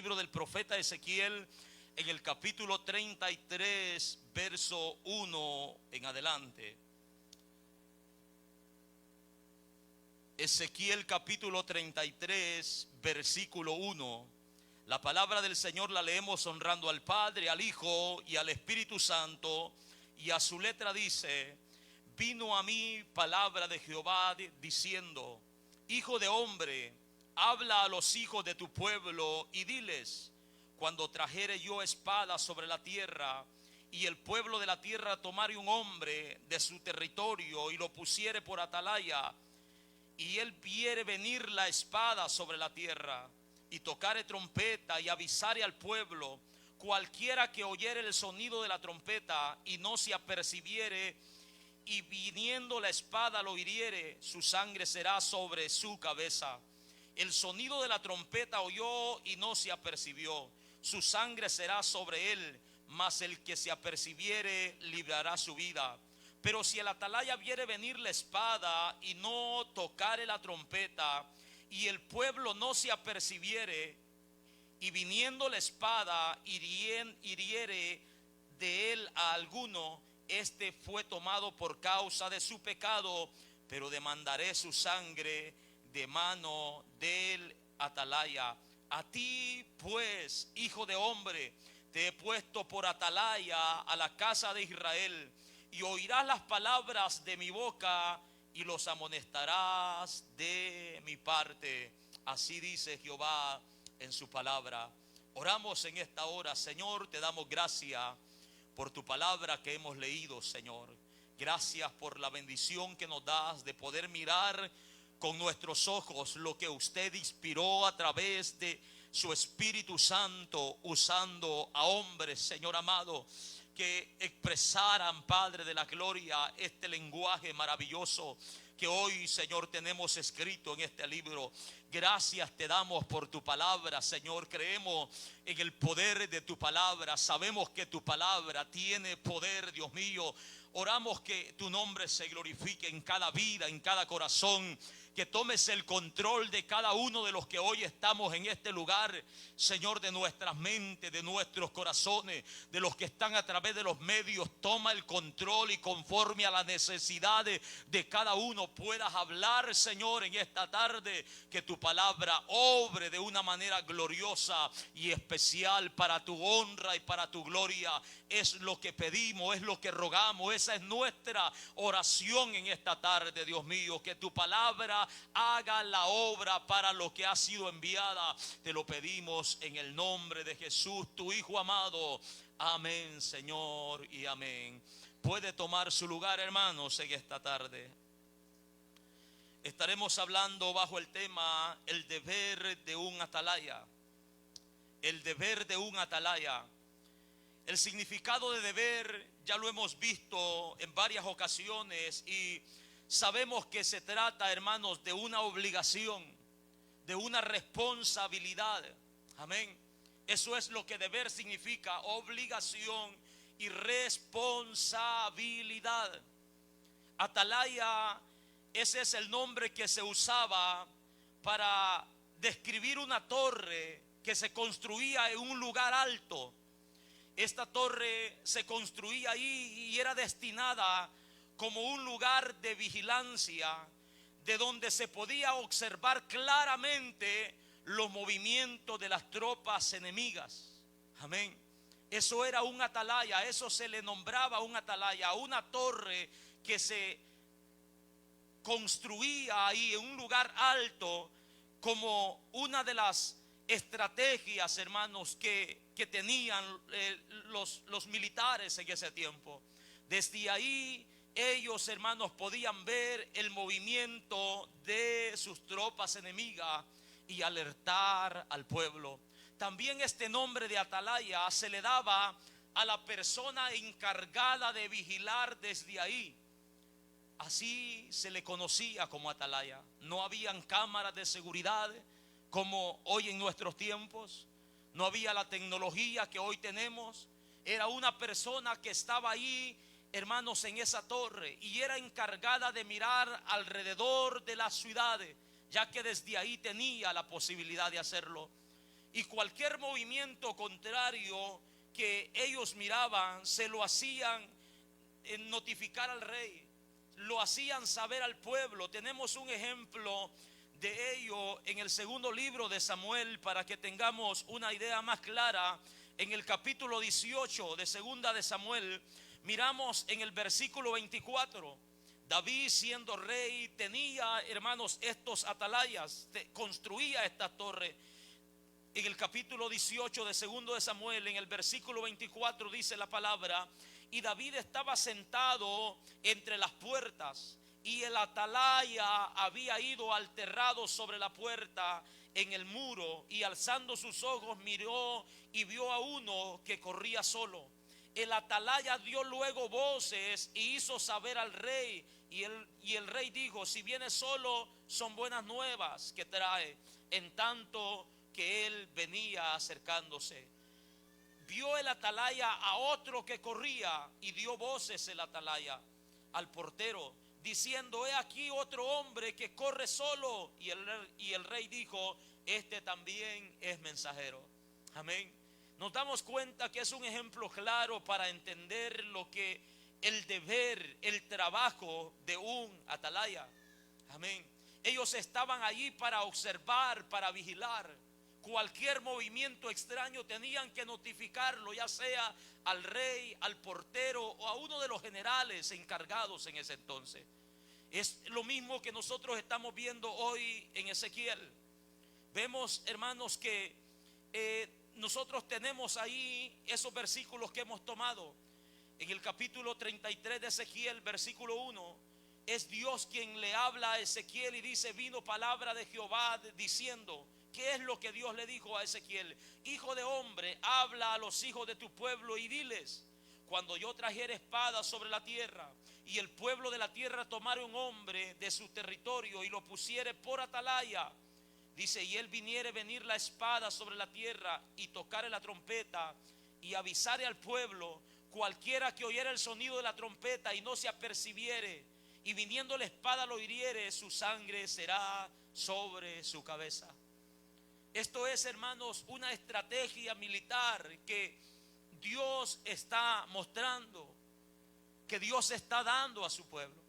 libro del profeta Ezequiel, en el capítulo 33, verso 1 en adelante. Ezequiel capítulo 33, versículo 1. La palabra del Señor la leemos honrando al Padre, al Hijo y al Espíritu Santo. Y a su letra dice: vino a mí palabra de Jehová diciendo: Hijo de hombre, habla a los hijos de tu pueblo y diles: cuando trajere yo espada sobre la tierra, y el pueblo de la tierra tomare un hombre de su territorio y lo pusiere por atalaya, y él viere venir la espada sobre la tierra, y tocare trompeta y avisare al pueblo, cualquiera que oyere el sonido de la trompeta y no se apercibiere, y viniendo la espada lo hiriere, su sangre será sobre su cabeza. El sonido de la trompeta oyó y no se apercibió, su sangre será sobre él, mas el que se apercibiere librará su vida. Pero si el atalaya viere venir la espada y no tocare la trompeta, y el pueblo no se apercibiere, y viniendo la espada hiriere de él a alguno, este fue tomado por causa de su pecado, pero demandaré su sangre de mano del atalaya. A ti pues, hijo de hombre, te he puesto por atalaya a la casa de Israel, y oirás las palabras de mi boca y los amonestarás de mi parte. Así dice Jehová en su palabra. Oramos en esta hora. Señor, te damos gracias por tu palabra que hemos leído, Señor. Gracias por la bendición que nos das de poder mirar con nuestros ojos lo que usted inspiró a través de su Espíritu Santo, usando a hombres, Señor amado, que expresaran, Padre de la gloria, este lenguaje maravilloso que hoy, Señor, tenemos escrito en este libro. Gracias te damos por tu palabra, Señor. Creemos en el poder de tu palabra. Sabemos que tu palabra tiene poder, Dios mío. Oramos que tu nombre se glorifique en cada vida, en cada corazón. Que tomes el control de cada uno de los que hoy estamos en este lugar, Señor, de nuestras mentes, de nuestros corazones, de los que están a través de los medios. Toma el control y conforme a las necesidades de cada uno puedas hablar, Señor, en esta tarde. Que tu palabra obre de una manera gloriosa y especial para tu honra y para tu gloria. Es lo que pedimos, es lo que rogamos. Esa es nuestra oración en esta tarde, Dios mío. Que tu palabra haga la obra para lo que ha sido enviada. Te lo pedimos en el nombre de Jesús, tu Hijo amado. Amén, Señor, y amén. Puede tomar su lugar, hermanos, en esta tarde. Estaremos hablando bajo el tema el deber de un atalaya. El deber de un atalaya. El significado de deber ya lo hemos visto en varias ocasiones y sabemos que se trata, hermanos, de una obligación, de una responsabilidad. Amén. Eso es lo que deber significa: obligación y responsabilidad. Atalaya, ese es el nombre que se usaba para describir una torre que se construía en un lugar alto. Esta torre se construía ahí y era destinada como un lugar de vigilancia, de donde se podía observar claramente los movimientos de las tropas enemigas. Amén. Eso era un atalaya, eso se le nombraba un atalaya, una torre que se construía ahí en un lugar alto como una de las estrategias, hermanos, que tenían los militares en ese tiempo. Desde ahí ellos, hermanos, podían ver el movimiento de sus tropas enemigas y alertar al pueblo. También este nombre de atalaya se le daba a la persona encargada de vigilar desde ahí. Así se le conocía como atalaya. No habían cámaras de seguridad como hoy en nuestros tiempos. No había la tecnología que hoy tenemos. Era una persona que estaba ahí, hermanos, en esa torre, y era encargada de mirar alrededor de las ciudades, ya que desde ahí tenía la posibilidad de hacerlo. y cualquier movimiento contrario que ellos miraban se lo hacían notificar al rey, lo hacían saber al pueblo. Tenemos un ejemplo de ello en el segundo libro de Samuel, para que tengamos una idea más clara. En el capítulo 18 de segunda de Samuel, miramos en el versículo 24, David, siendo rey, tenía, hermanos, estos atalayas, construía esta torre. En el capítulo 18 de segundo de Samuel, en el versículo 24, dice la palabra: y David estaba sentado entre las puertas, y el atalaya había ido al terrado sobre la puerta en el muro, y alzando sus ojos miró y vio a uno que corría solo. El atalaya dio luego voces y hizo saber al rey, y el rey dijo: si viene solo, son buenas nuevas que trae. En tanto que él venía acercándose, vio el atalaya a otro que corría, y dio voces el atalaya al portero, diciendo: he aquí otro hombre que corre solo. Y el rey dijo: este también es mensajero. Amén. Nos damos cuenta que es un ejemplo claro para entender lo que el deber, el trabajo de un atalaya. Amén. Ellos estaban allí para observar, para vigilar. Cualquier movimiento extraño tenían que notificarlo, ya sea al rey, al portero o a uno de los generales encargados en ese entonces. Es lo mismo que nosotros estamos viendo hoy en Ezequiel. Vemos, hermanos, que nosotros tenemos ahí esos versículos que hemos tomado. En el capítulo 33 de Ezequiel, versículo 1, es Dios quien le habla a Ezequiel y dice: vino palabra de Jehová diciendo. ¿Qué es lo que Dios le dijo a Ezequiel? Hijo de hombre, habla a los hijos de tu pueblo y diles: cuando yo trajere espada sobre la tierra, y el pueblo de la tierra tomare un hombre de su territorio y lo pusiere por atalaya, dice, y él viniere venir la espada sobre la tierra y tocare la trompeta y avisare al pueblo, cualquiera que oyere el sonido de la trompeta y no se apercibiere, y viniendo la espada lo hiriere, su sangre será sobre su cabeza. Esto es, hermanos, una estrategia militar que Dios está mostrando, que Dios está dando a su pueblo,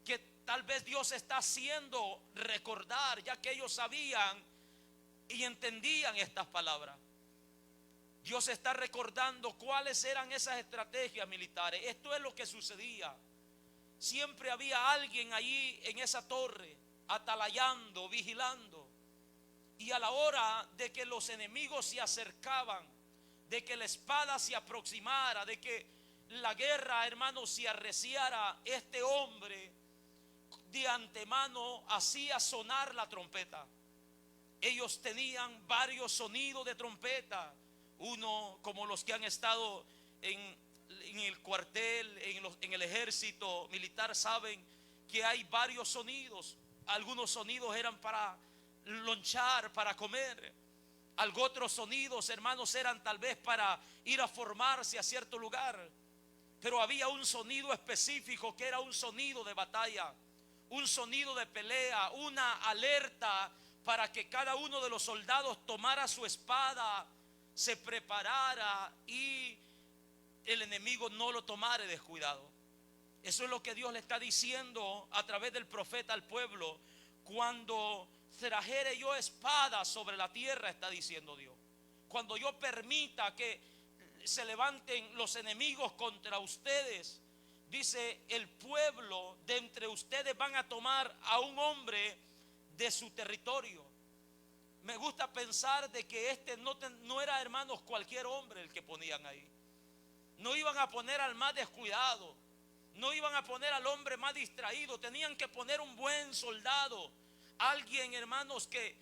que tal vez Dios está haciendo recordar, ya que ellos sabían y entendían estas palabras. Dios está recordando cuáles eran esas estrategias militares. Esto es lo que sucedía. Siempre había alguien allí en esa torre, atalayando, vigilando. Y a la hora de que los enemigos se acercaban, de que la espada se aproximara, de que la guerra, hermanos, se arreciara, este hombre de antemano hacía sonar la trompeta. Ellos tenían varios sonidos de trompeta. Uno, como los que han estado en el cuartel, en el ejército militar, saben que hay varios sonidos. Algunos sonidos eran para lonchar, para comer. Otros sonidos, hermanos, eran tal vez para ir a formarse a cierto lugar. Pero había un sonido específico que era un sonido de batalla, un sonido de pelea, una alerta para que cada uno de los soldados tomara su espada, se preparara y el enemigo no lo tomara descuidado. Eso es lo que Dios le está diciendo a través del profeta al pueblo. Cuando trajere yo espada sobre la tierra, está diciendo Dios, cuando yo permita que se levanten los enemigos contra ustedes, dice, el pueblo de entre ustedes van a tomar a un hombre de su territorio. Me gusta pensar de que no era, hermanos, cualquier hombre el que ponían ahí. No iban a poner al más descuidado, no iban a poner al hombre más distraído. Tenían que poner un buen soldado, alguien, hermanos, que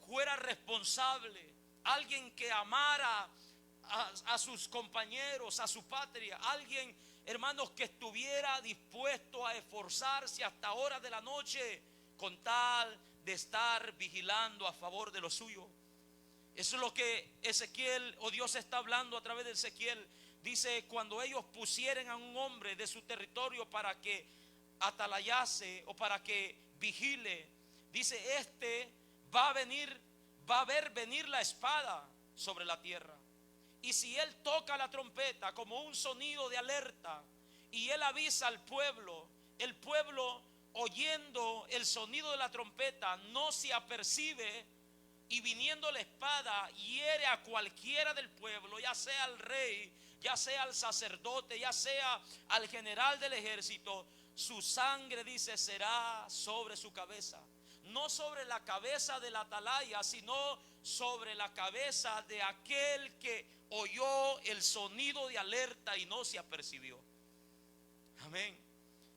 fuera responsable, alguien que amara a sus compañeros, a su patria, alguien, hermanos, que estuviera dispuesto a esforzarse hasta horas de la noche con tal de estar vigilando a favor de lo suyo. Eso es lo que Ezequiel, o Dios está hablando a través de Ezequiel. Dice, cuando ellos pusieren a un hombre de su territorio para que atalayase o para que vigile, dice, este va a venir, va a ver venir la espada sobre la tierra. Y si él toca la trompeta como un sonido de alerta y él avisa al pueblo, el pueblo oyendo el sonido de la trompeta no se apercibe, y viniendo la espada hiere a cualquiera del pueblo, ya sea al rey, ya sea al sacerdote, ya sea al general del ejército, su sangre, dice, será sobre su cabeza. No sobre la cabeza del atalaya, sino sobre la cabeza de aquel que oyó el sonido de alerta y no se apercibió. Amén.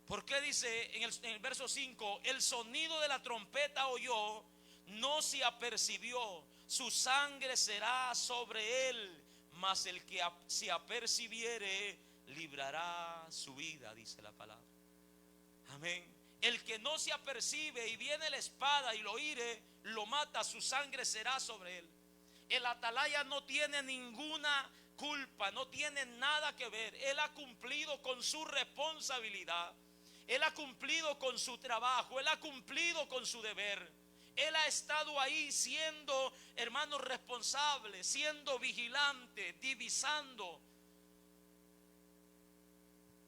¿Por qué dice en el verso 5? El sonido de la trompeta oyó, no se apercibió, su sangre será sobre él, mas el que se apercibiere librará su vida, dice la palabra. Amén. El que no se apercibe y viene la espada y lo hire, lo mata, su sangre será sobre él. El atalaya no tiene ninguna culpa, no tiene nada que ver. Él ha cumplido con su responsabilidad, él ha cumplido con su trabajo, él ha cumplido con su deber. Él ha estado ahí siendo, hermano, responsable, siendo vigilante, divisando,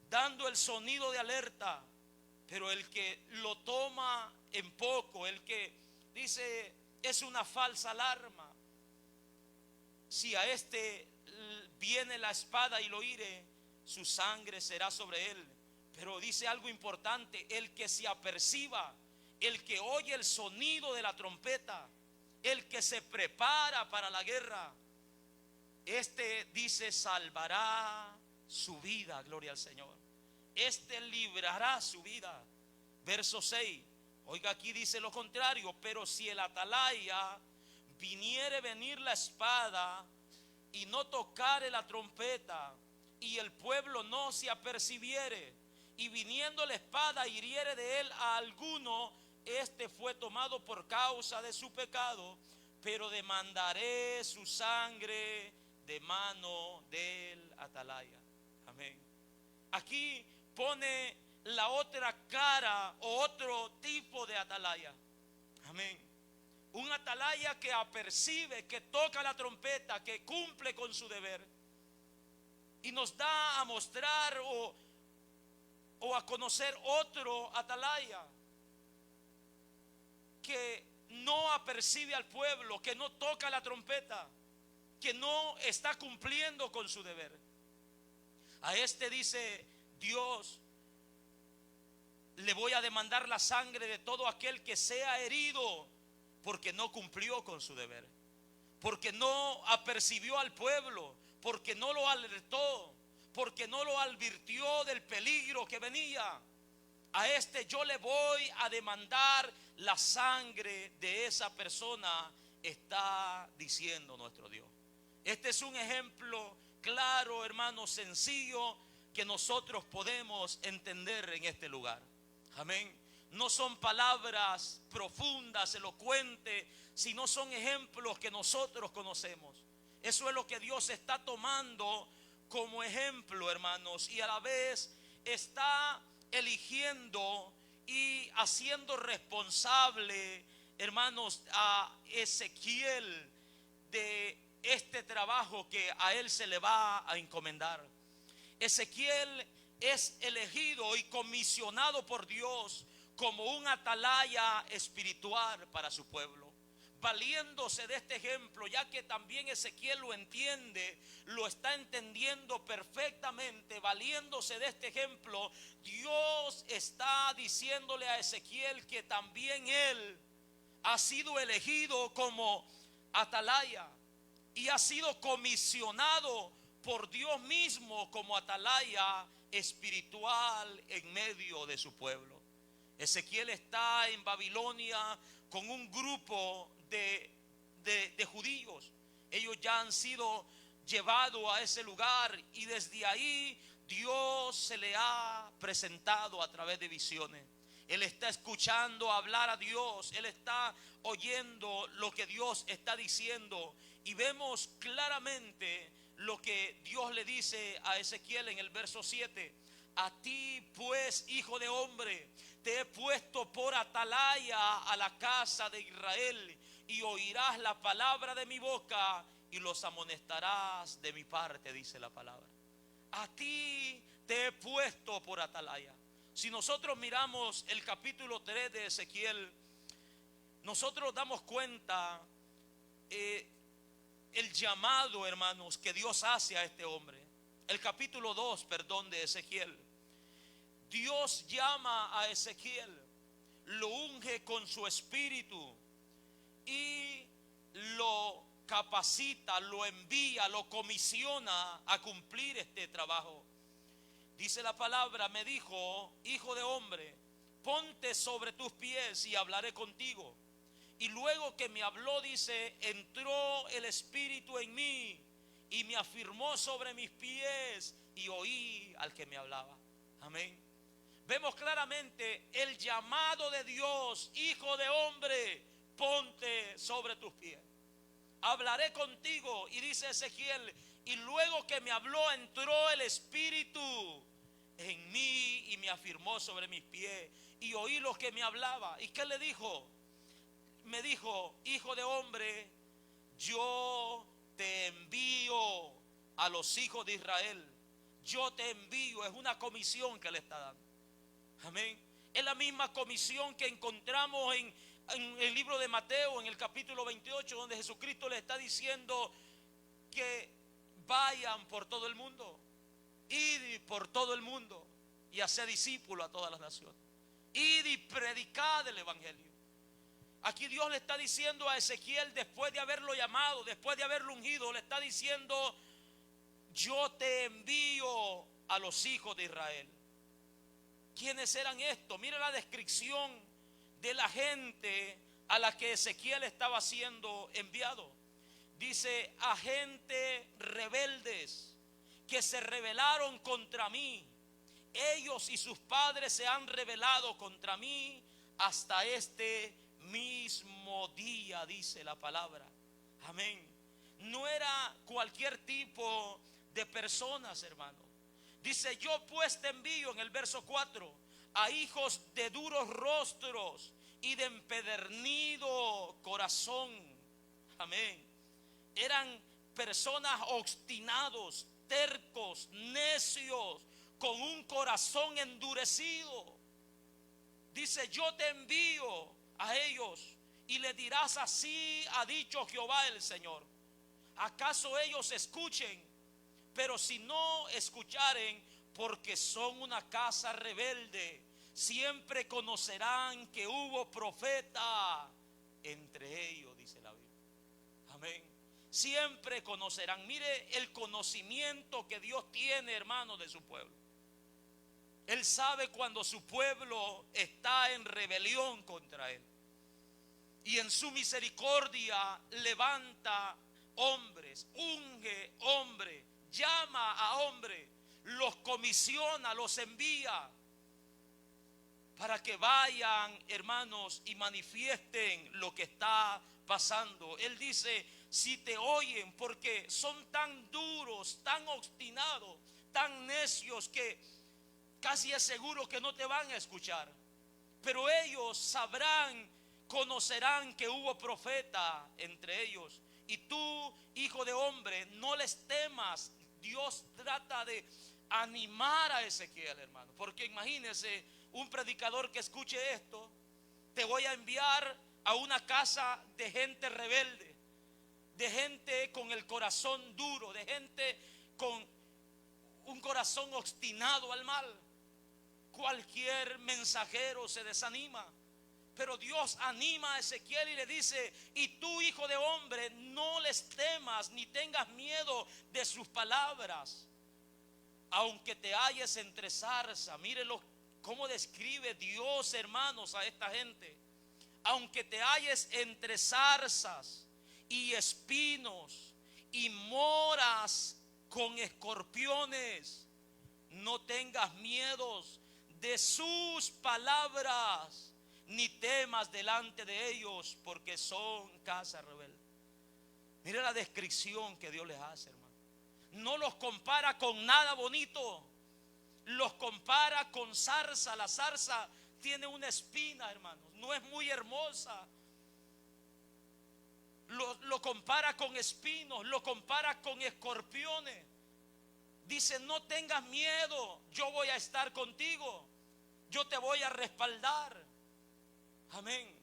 dando el sonido de alerta. Pero el que lo toma en poco, el que dice es una falsa alarma, si a este viene la espada y lo hire, su sangre será sobre él. Pero dice algo importante: el que se aperciba, el que oye el sonido de la trompeta, el que se prepara para la guerra, este, dice, salvará su vida. Gloria al Señor. Este librará su vida. Verso 6. Oiga, aquí dice lo contrario: pero si el atalaya viniere venir la espada y no tocare la trompeta, y el pueblo no se apercibiere, y viniendo la espada hiriere de él a alguno, este fue tomado por causa de su pecado, pero demandaré su sangre de mano del atalaya. Amén. Aquí pone la otra cara o otro tipo de atalaya. Amén. Un atalaya que apercibe, que toca la trompeta, que cumple con su deber. Y nos da a mostrar o a conocer otro atalaya que no apercibe al pueblo, que no toca la trompeta, que no está cumpliendo con su deber. A este dice Dios: le voy a demandar la sangre de todo aquel que sea herido, porque no cumplió con su deber, porque no apercibió al pueblo, porque no lo alertó, porque no lo advirtió del peligro que venía. A este yo le voy a demandar la sangre de esa persona, está diciendo nuestro Dios. Este es un ejemplo claro, hermano, sencillo, que nosotros podemos entender en este lugar. Amén. No son palabras profundas, elocuentes, sino son ejemplos que nosotros conocemos. Eso es lo que Dios está tomando como ejemplo, hermanos, y a la vez está eligiendo y haciendo responsable, hermanos, a Ezequiel de este trabajo que a él se le va a encomendar. Ezequiel es elegido y comisionado por Dios como un atalaya espiritual para su pueblo, valiéndose de este ejemplo, ya que también Ezequiel lo entiende, lo está entendiendo perfectamente. Valiéndose de este ejemplo, Dios está diciéndole a Ezequiel que también él ha sido elegido como atalaya y ha sido comisionado por Dios mismo como atalaya espiritual en medio de su pueblo. Ezequiel está en Babilonia con un grupo de judíos. Ellos ya han sido llevados a ese lugar y desde ahí Dios se le ha presentado a través de visiones. Él está escuchando hablar a Dios, él está oyendo lo que Dios está diciendo, y vemos claramente lo que Dios le dice a Ezequiel en el verso 7. A ti pues, hijo de hombre, te he puesto por atalaya a la casa de Israel, y oirás la palabra de mi boca y los amonestarás de mi parte, dice la palabra. A ti te he puesto por atalaya. Si nosotros miramos el capítulo 3 de Ezequiel, nosotros damos cuenta el llamado, hermanos, que Dios hace a este hombre. El capítulo 2, perdón, de Ezequiel. Dios llama a Ezequiel, lo unge con su espíritu y lo capacita, lo envía, lo comisiona a cumplir este trabajo. Dice la palabra, me dijo, hijo de hombre, ponte sobre tus pies y hablaré contigo. Y luego que me habló, dice, entró el espíritu en mí y me afirmó sobre mis pies y oí al que me hablaba. Amén. Vemos claramente el llamado de Dios, hijo de hombre, ponte sobre tus pies. Hablaré contigo. Y dice Ezequiel, y luego que me habló, entró el espíritu en mí y me afirmó sobre mis pies y oí lo que me hablaba. ¿Y qué le dijo? Me dijo, hijo de hombre, yo te envío a los hijos de Israel. Yo te envío. Es una comisión que le está dando. Amén. Es la misma comisión que encontramos en el libro de Mateo, en el capítulo 28, donde Jesucristo le está diciendo que vayan por todo el mundo, id por todo el mundo y hacer discípulos a todas las naciones, id y predicad el evangelio. Aquí Dios le está diciendo a Ezequiel, después de haberlo llamado, después de haberlo ungido, le está diciendo, yo te envío a los hijos de Israel. ¿Quiénes eran estos? Mira la descripción de la gente a la que Ezequiel estaba siendo enviado. Dice, a gente rebeldes que se rebelaron contra mí. Ellos y sus padres se han rebelado contra mí hasta este mismo día, dice la palabra. Amén. No era cualquier tipo de personas, hermano. Dice, yo pues te envío, en el verso 4, a hijos de duros rostros y de empedernido corazón. Amén. Eran personas obstinados, tercos, necios, con un corazón endurecido. Dice, yo te envío a ellos y le dirás, así ha dicho Jehová el Señor. ¿Acaso ellos escuchen? Pero si no escucharen, porque son una casa rebelde, siempre conocerán que hubo profeta entre ellos, dice la Biblia. Amén. Siempre conocerán. Mire el conocimiento que Dios tiene, hermano, de su pueblo. Él sabe cuando su pueblo está en rebelión contra él. Y en su misericordia levanta hombres, unge hombres, llama a hombres, los comisiona, los envía para que vayan, hermanos, y manifiesten lo que está pasando. Él dice, si te oyen, porque son tan duros, tan obstinados, tan necios, que casi es seguro que no te van a escuchar. Pero ellos sabrán, conocerán que hubo profeta entre ellos. Y tú, hijo de hombre, no les temas. Dios trata de animar a Ezequiel, hermano. Porque imagínese un predicador que escuche esto. Te voy a enviar a una casa de gente rebelde, de gente con el corazón duro, de gente con un corazón obstinado al mal. Cualquier mensajero se desanima, pero Dios anima a Ezequiel y le dice, y tú, hijo de hombre, no les temas ni tengas miedo de sus palabras, aunque te halles entre zarza. Mírenlo cómo describe Dios, hermanos, a esta gente. Aunque te halles entre zarzas y espinos y moras con escorpiones, no tengas miedos de sus palabras, ni temas delante de ellos, porque son casa rebelde. Mira la descripción que Dios les hace, hermano. No los compara con nada bonito, los compara con zarza. La zarza tiene una espina, hermanos, no es muy hermosa. lo compara con espinos, lo compara con escorpiones. Dice, no tengas miedo, yo voy a estar contigo, yo te voy a respaldar. Amén.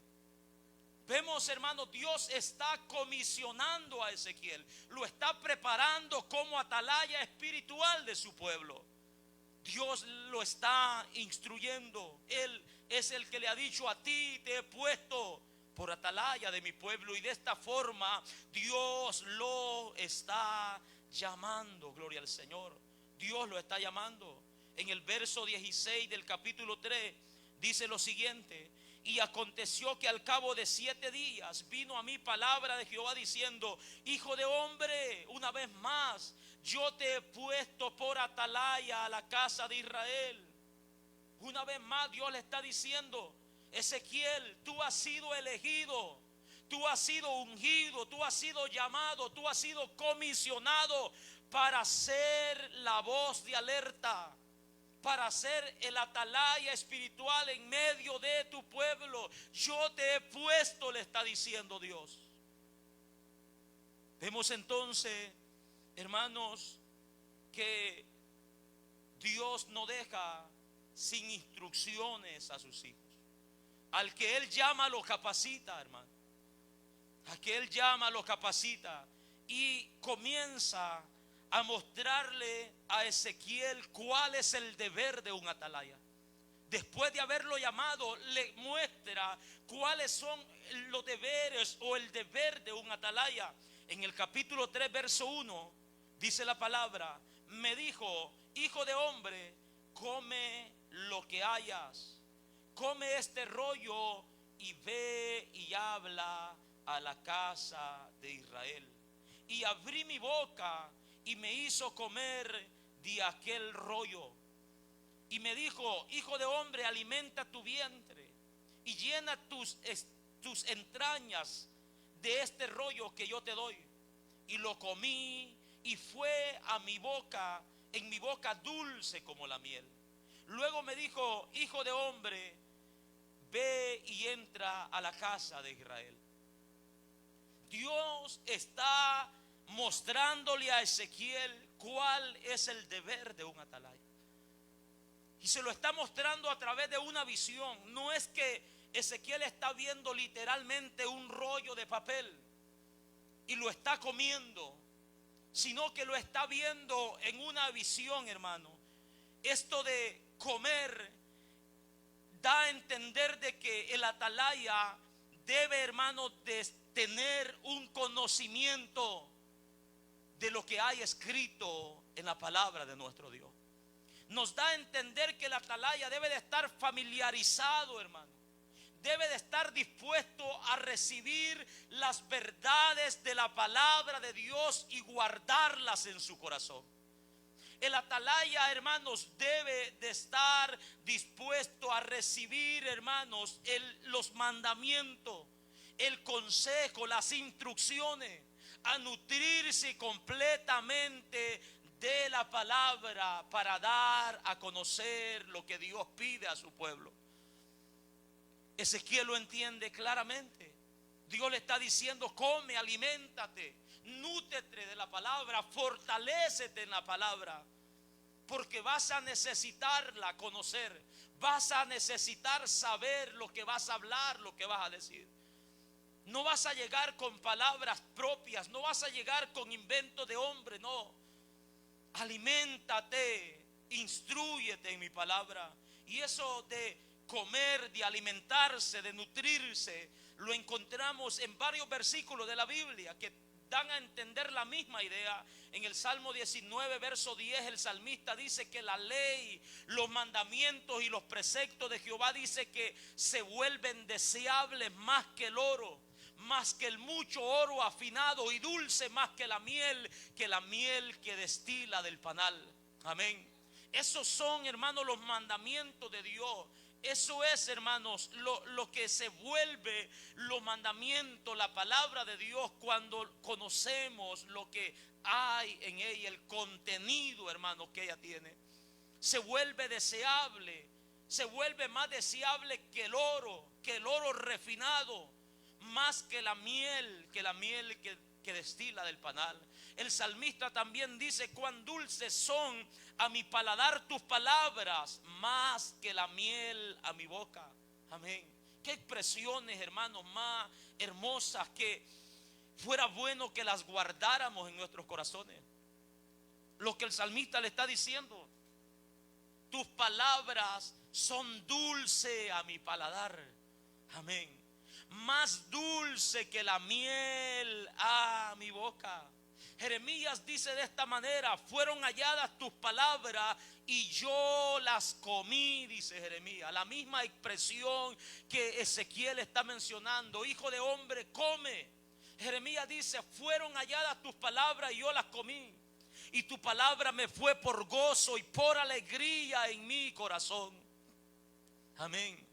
Vemos, hermanos, Dios está comisionando a Ezequiel, lo está preparando como atalaya espiritual de su pueblo. Dios lo está instruyendo. Él es el que le ha dicho: a ti te he puesto por atalaya de mi pueblo. Y de esta forma Dios lo está llamando. Gloria al Señor. Dios lo está llamando. En el verso 16 del capítulo 3 dice lo siguiente: y aconteció que al cabo de 7 días vino a mí palabra de Jehová diciendo: hijo de hombre, una vez más yo te he puesto por atalaya a la casa de Israel. Una vez más Dios le está diciendo: Ezequiel, tú has sido elegido, tú has sido ungido, tú has sido llamado, tú has sido comisionado para ser la voz de alerta, para ser el atalaya espiritual en medio de tu pueblo. Yo te he puesto, le está diciendo Dios. Vemos entonces, hermanos, que Dios no deja sin instrucciones a sus hijos. Al que Él llama lo capacita, hermano. Al que Él llama lo capacita. Y comienza a mostrarle a Ezequiel cuál es el deber de un atalaya. Después de haberlo llamado, le muestra cuáles son los deberes o el deber de un atalaya. En el capítulo 3, verso 1, dice la palabra: me dijo: hijo de hombre, come lo que hayas, come este rollo y ve y habla a la casa de Israel. Y abrí mi boca y me hizo comer de aquel rollo. Y me dijo: hijo de hombre, alimenta tu vientre y llena tus entrañas de este rollo que yo te doy. Y lo comí y fue a mi boca, en mi boca dulce como la miel. Luego me dijo: hijo de hombre, ve y entra a la casa de Israel. Dios está mostrándole a Ezequiel cuál es el deber de un atalaya. Y se lo está mostrando a través de una visión. No es que Ezequiel está viendo literalmente un rollo de papel y lo está comiendo, sino que lo está viendo en una visión, hermano. Esto de comer da a entender de que el atalaya debe, hermano, de tener un conocimiento de lo que hay escrito en la palabra de nuestro Dios. Nos da a entender que el atalaya debe de estar familiarizado, hermano. Debe de estar dispuesto a recibir las verdades de la palabra de Dios y guardarlas en su corazón. El atalaya, hermanos, debe de estar dispuesto a recibir, hermanos, los mandamientos, el consejo, las instrucciones, a nutrirse completamente de la palabra para dar a conocer lo que Dios pide a su pueblo. Ezequiel lo entiende claramente. Dios le está diciendo: come, aliméntate, nútrete de la palabra, fortalécete en la palabra, porque vas a necesitarla conocer, vas a necesitar saber lo que vas a hablar, lo que vas a decir. No vas a llegar con palabras propias, no vas a llegar con invento de hombre, no. Aliméntate, instrúyete en mi palabra. Y eso de comer, de alimentarse, de nutrirse, lo encontramos en varios versículos de la Biblia que dan a entender la misma idea. En el Salmo 19, verso 10, el salmista dice que la ley, los mandamientos y los preceptos de Jehová, dice que se vuelven deseables más que el oro, más que el mucho oro afinado, y dulce más que la miel que destila del panal. Amén. Esos son, hermanos, los mandamientos de Dios. Eso es, hermanos, lo que se vuelve los mandamientos, la palabra de Dios, cuando conocemos lo que hay en ella, el contenido, hermanos, que ella tiene. Se vuelve deseable, se vuelve más deseable que el oro refinado. más que la miel que destila del panal. El salmista también dice: cuán dulces son a mi paladar tus palabras, más que la miel a mi boca. Amén. Qué expresiones, hermanos, más hermosas, que fuera bueno que las guardáramos en nuestros corazones. Lo que el salmista le está diciendo: tus palabras son dulce a mi paladar. Amén. Más dulce que la miel a mi boca. Jeremías dice de esta manera: fueron halladas tus palabras y yo las comí, dice Jeremías. La misma expresión que Ezequiel está mencionando: hijo de hombre, come. Jeremías dice: fueron halladas tus palabras y yo las comí, y tu palabra me fue por gozo y por alegría en mi corazón. Amén.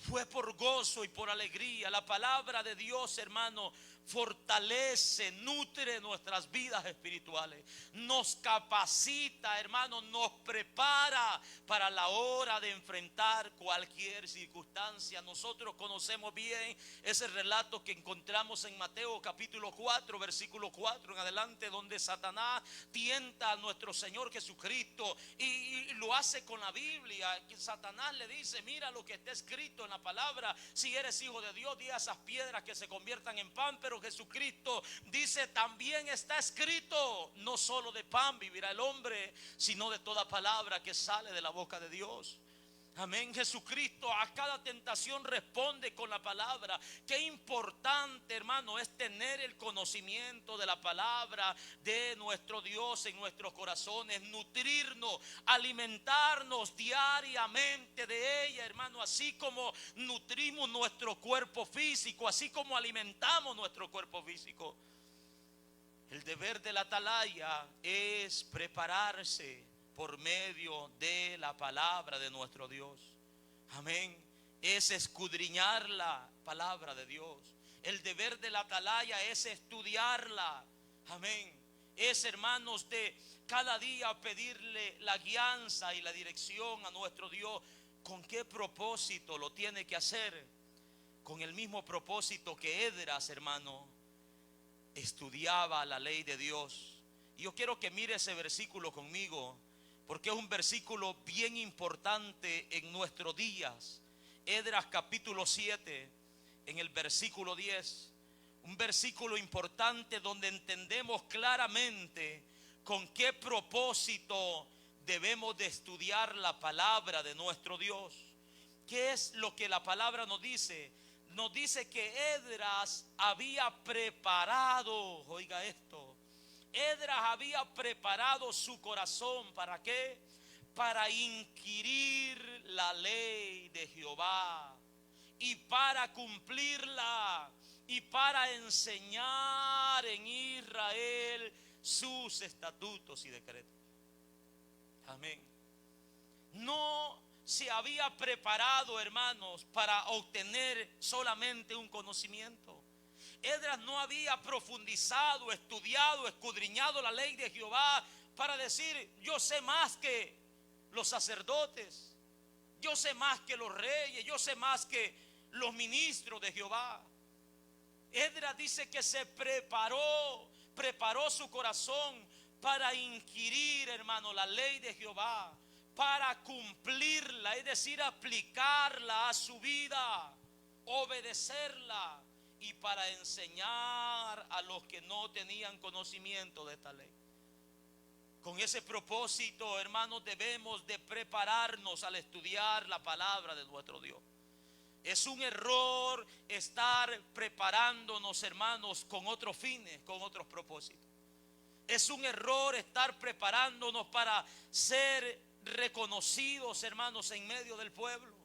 Fue por gozo y por alegría. La palabra de Dios, hermano, fortalece, nutre nuestras vidas espirituales. Nos capacita, hermano, nos prepara para la hora de enfrentar cualquier circunstancia. Nosotros conocemos bien ese relato que encontramos en Mateo capítulo 4, versículo 4 en adelante, donde Satanás tienta a nuestro Señor Jesucristo y lo hace con la Biblia. Satanás le dice: mira lo que está escrito en la palabra, si eres hijo de Dios, di a esas piedras que se conviertan en pan. Pero Jesucristo dice: también está escrito, no solo de pan vivirá el hombre, sino de toda palabra que sale de la boca de Dios. Amén. Jesucristo a cada tentación responde con la palabra. Qué importante, hermano, es tener el conocimiento de la palabra de nuestro Dios en nuestros corazones, nutrirnos, alimentarnos diariamente de ella, hermano. Así como nutrimos nuestro cuerpo físico, así como alimentamos nuestro cuerpo físico. El deber de la atalaya es prepararse por medio de la palabra de nuestro Dios. Amén. Es escudriñar la palabra de Dios. El deber de la atalaya es estudiarla. Amén. Es, hermanos, de cada día pedirle la guianza y la dirección a nuestro Dios. ¿Con qué propósito lo tiene que hacer? Con el mismo propósito que Esdras, hermano, estudiaba la ley de Dios. Y yo quiero que mire ese versículo conmigo, porque es un versículo bien importante en nuestros días. Esdras capítulo 7, en el versículo 10. Un versículo importante donde entendemos claramente con qué propósito debemos de estudiar la palabra de nuestro Dios. ¿Qué es lo que la palabra nos dice? Nos dice que Esdras había preparado, oiga esto, Esdras había preparado su corazón. ¿Para qué? Para inquirir la ley de Jehová y para cumplirla y para enseñar en Israel sus estatutos y decretos. Amén. No se había preparado, hermanos, para obtener solamente un conocimiento. Esdras no había profundizado, estudiado, escudriñado la ley de Jehová para decir: yo sé más que los sacerdotes, yo sé más que los reyes, yo sé más que los ministros de Jehová. Esdras dice que se preparó su corazón para inquirir, hermano, la ley de Jehová, para cumplirla, es decir, aplicarla a su vida, obedecerla, y para enseñar a los que no tenían conocimiento de esta ley. Con ese propósito, hermanos, debemos de prepararnos al estudiar la palabra de nuestro Dios. Es un error estar preparándonos, hermanos, con otros fines, con otros propósitos. Es un error estar preparándonos para ser reconocidos, hermanos, en medio del pueblo,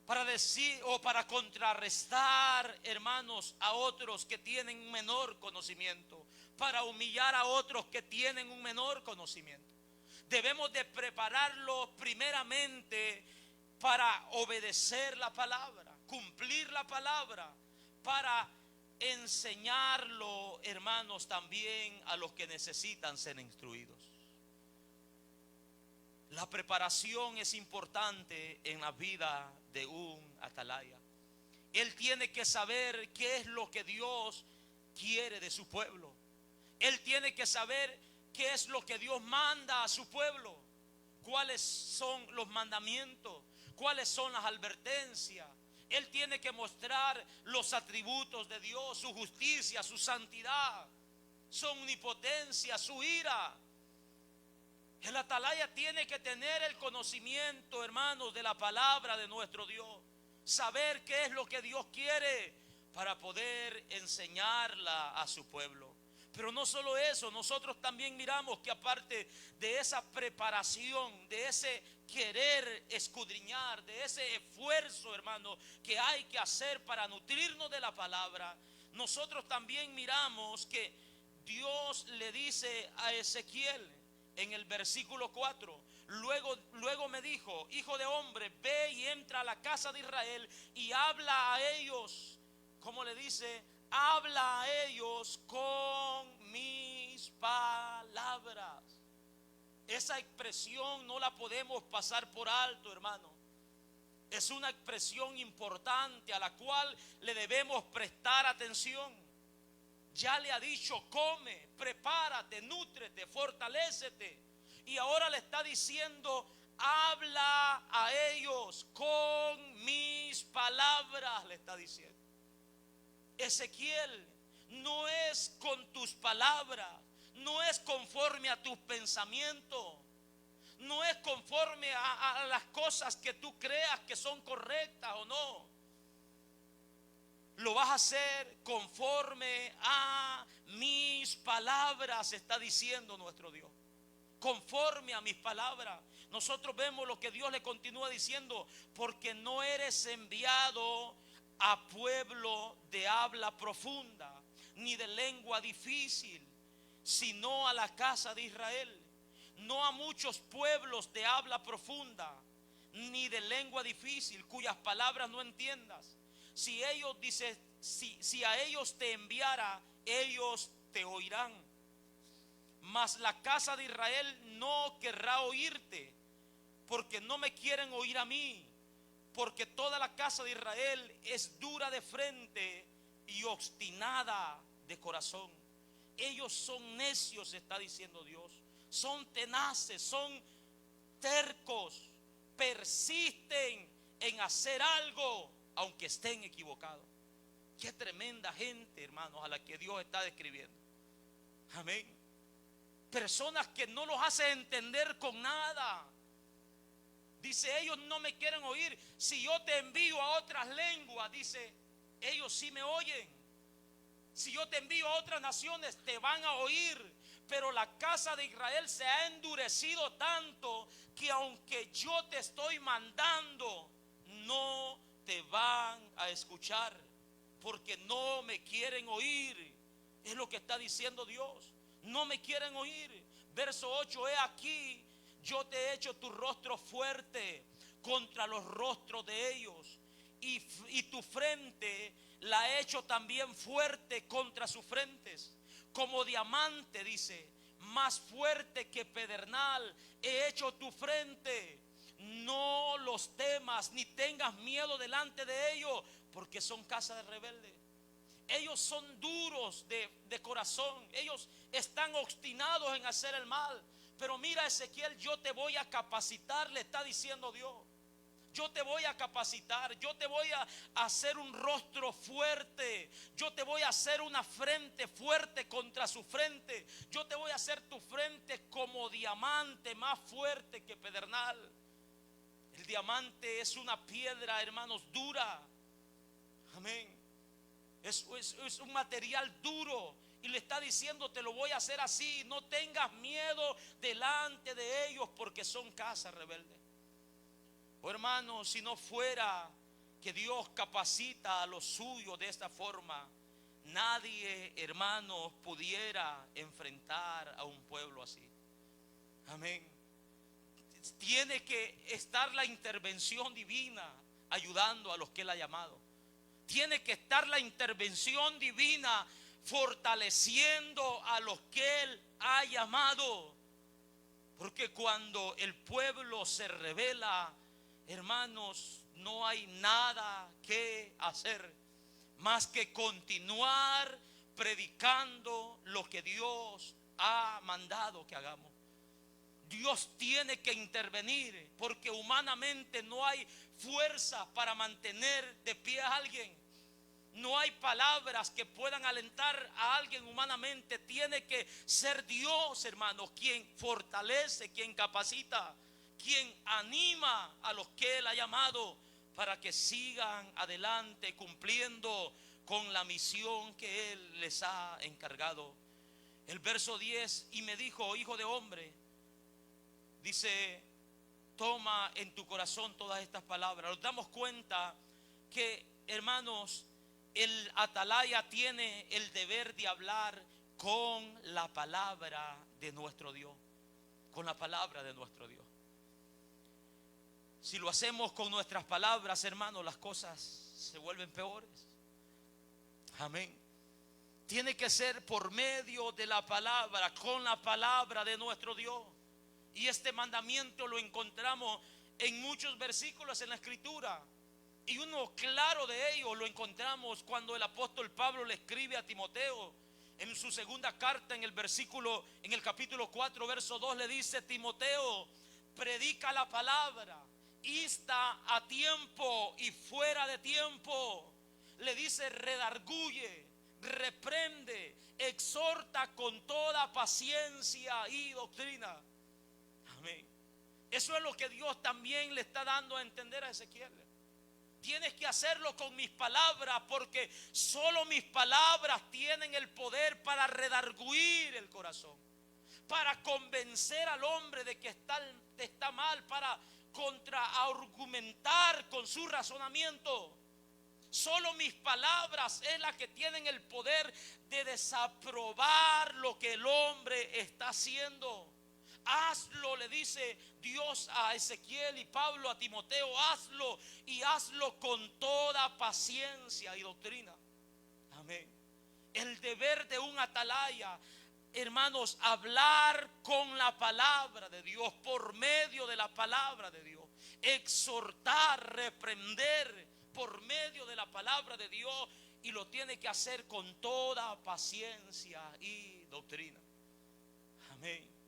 para decir o para contrarrestar, hermanos, a otros que tienen un menor conocimiento, para humillar a otros que tienen un menor conocimiento. Debemos de prepararlo primeramente para obedecer la palabra, cumplir la palabra, para enseñarlo, hermanos, también a los que necesitan ser instruidos. La preparación es importante en la vida de un atalaya. Él tiene que saber qué es lo que Dios quiere de su pueblo. Él tiene que saber qué es lo que Dios manda a su pueblo. Cuáles son los mandamientos, cuáles son las advertencias. Él tiene que mostrar los atributos de Dios, su justicia, su santidad, su omnipotencia, su ira. El atalaya tiene que tener el conocimiento, hermanos, de la palabra de nuestro Dios. Saber qué es lo que Dios quiere para poder enseñarla a su pueblo. Pero no solo eso, nosotros también miramos que aparte de esa preparación, de ese querer escudriñar, de ese esfuerzo, hermano, que hay que hacer para nutrirnos de la palabra, nosotros también miramos que Dios le dice a Ezequiel en el versículo 4, luego me dijo: hijo de hombre, ve y entra a la casa de Israel y habla a ellos. ¿Cómo le dice? Habla a ellos con mis palabras. Esa expresión no la podemos pasar por alto, hermano. Es una expresión importante a la cual le debemos prestar atención. Ya le ha dicho: come, prepárate, nútrete, fortalécete. Y ahora le está diciendo: habla a ellos con mis palabras, le está diciendo. Ezequiel, no es con tus palabras, no es conforme a tus pensamientos, no es conforme a las cosas que tú creas que son correctas o no. Lo vas a hacer conforme a mis palabras, está diciendo nuestro Dios. Conforme a mis palabras. Nosotros vemos lo que Dios le continúa diciendo: porque no eres enviado a pueblo de habla profunda, ni de lengua difícil, sino a la casa de Israel. No a muchos pueblos de habla profunda, ni de lengua difícil, cuyas palabras no entiendas. Si ellos, dice, si a ellos te enviara, ellos te oirán. Mas la casa de Israel no querrá oírte, porque no me quieren oír a mí. Porque toda la casa de Israel es dura de frente y obstinada de corazón. Ellos son necios, está diciendo Dios. Son tenaces, son tercos, persisten en hacer algo aunque estén equivocados. Qué tremenda gente, hermanos, a la que Dios está describiendo. Amén. Personas que no los hace entender con nada. Dice: ellos no me quieren oír. Si yo te envío a otras lenguas, dice, ellos sí me oyen. Si yo te envío a otras naciones, te van a oír. Pero la casa de Israel se ha endurecido tanto que aunque yo te estoy mandando, no te van a escuchar, porque no me quieren oír. Es lo que está diciendo Dios. No me quieren oír. Verso 8: he aquí, yo te he hecho tu rostro fuerte contra los rostros de ellos, y tu frente la he hecho también fuerte contra sus frentes. Como diamante, dice, más fuerte que pedernal he hecho tu frente. No los temas ni tengas miedo delante de ellos, porque son casa de rebeldes. Ellos son duros de corazón. Ellos están obstinados en hacer el mal. Pero mira, Ezequiel, yo te voy a capacitar, le está diciendo Dios. Yo te voy a capacitar, yo te voy a hacer un rostro fuerte, yo te voy a hacer una frente fuerte contra su frente, yo te voy a hacer tu frente como diamante, más fuerte que pedernal. El diamante es una piedra, hermanos, dura. Amén. Es un material duro. Y le está diciendo: te lo voy a hacer así. No tengas miedo delante de ellos, porque son casa rebelde. Oh, hermano, si no fuera que Dios capacita a los suyos de esta forma, nadie, hermanos, pudiera enfrentar a un pueblo así. Amén. Tiene que estar la intervención divina ayudando a los que Él ha llamado. Tiene que estar la intervención divina fortaleciendo a los que Él ha llamado. Porque cuando el pueblo se rebela, hermanos, no hay nada que hacer más que continuar predicando lo que Dios ha mandado que hagamos. Dios tiene que intervenir, porque humanamente no hay fuerza para mantener de pie a alguien. No hay palabras que puedan alentar a alguien humanamente. Tiene que ser Dios, hermanos, quien fortalece, quien capacita, quien anima a los que Él ha llamado para que sigan adelante cumpliendo con la misión que Él les ha encargado. El verso 10, y me dijo: hijo de hombre, dice, toma en tu corazón todas estas palabras. Nos damos cuenta que, hermanos, el atalaya tiene el deber de hablar con la palabra de nuestro Dios. Con la palabra de nuestro Dios. Si lo hacemos con nuestras palabras, hermanos, las cosas se vuelven peores. Amén. Tiene que ser por medio de la palabra, con la palabra de nuestro Dios. Y este mandamiento lo encontramos en muchos versículos en la Escritura. Y uno claro de ellos lo encontramos cuando el apóstol Pablo le escribe a Timoteo en su segunda carta, en el capítulo 4, verso 2, le dice: Timoteo, predica la palabra, insta a tiempo y fuera de tiempo. Le dice: redarguye, reprende, exhorta con toda paciencia y doctrina. Amén. Eso es lo que Dios también le está dando a entender a Ezequiel. Tienes que hacerlo con mis palabras, porque solo mis palabras tienen el poder para redarguir el corazón, para convencer al hombre de que está mal, para contraargumentar con su razonamiento. Solo mis palabras es la que tienen el poder de desaprobar lo que el hombre está haciendo. Hazlo, le dice Dios a Ezequiel y Pablo a Timoteo: hazlo, y hazlo con toda paciencia y doctrina. Amén. El deber de un atalaya, hermanos, hablar con la palabra de Dios, por medio de la palabra de Dios, exhortar, reprender por medio de la palabra de Dios, y lo tiene que hacer con toda paciencia y doctrina. Amén.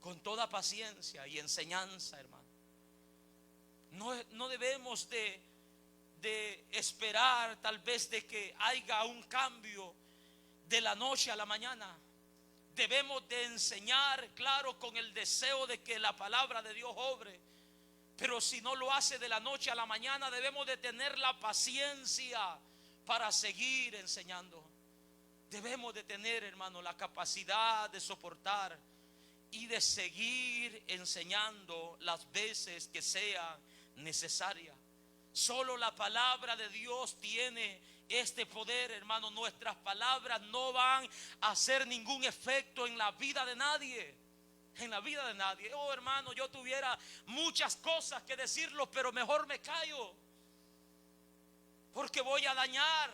Con toda paciencia y enseñanza, hermano. No debemos de esperar tal vez de que haya un cambio de la noche a la mañana. Debemos de enseñar, claro, con el deseo de que la palabra de Dios obre. Pero si no lo hace de la noche a la mañana, debemos de tener la paciencia para seguir enseñando. Debemos de tener, hermano, la capacidad de soportar y de seguir enseñando las veces que sea necesaria. Solo la palabra de Dios tiene este poder, hermano. Nuestras palabras no van a hacer ningún efecto en la vida de nadie. En la vida de nadie. Oh, hermano, yo tuviera muchas cosas que decirlo, pero mejor me callo, porque voy a dañar,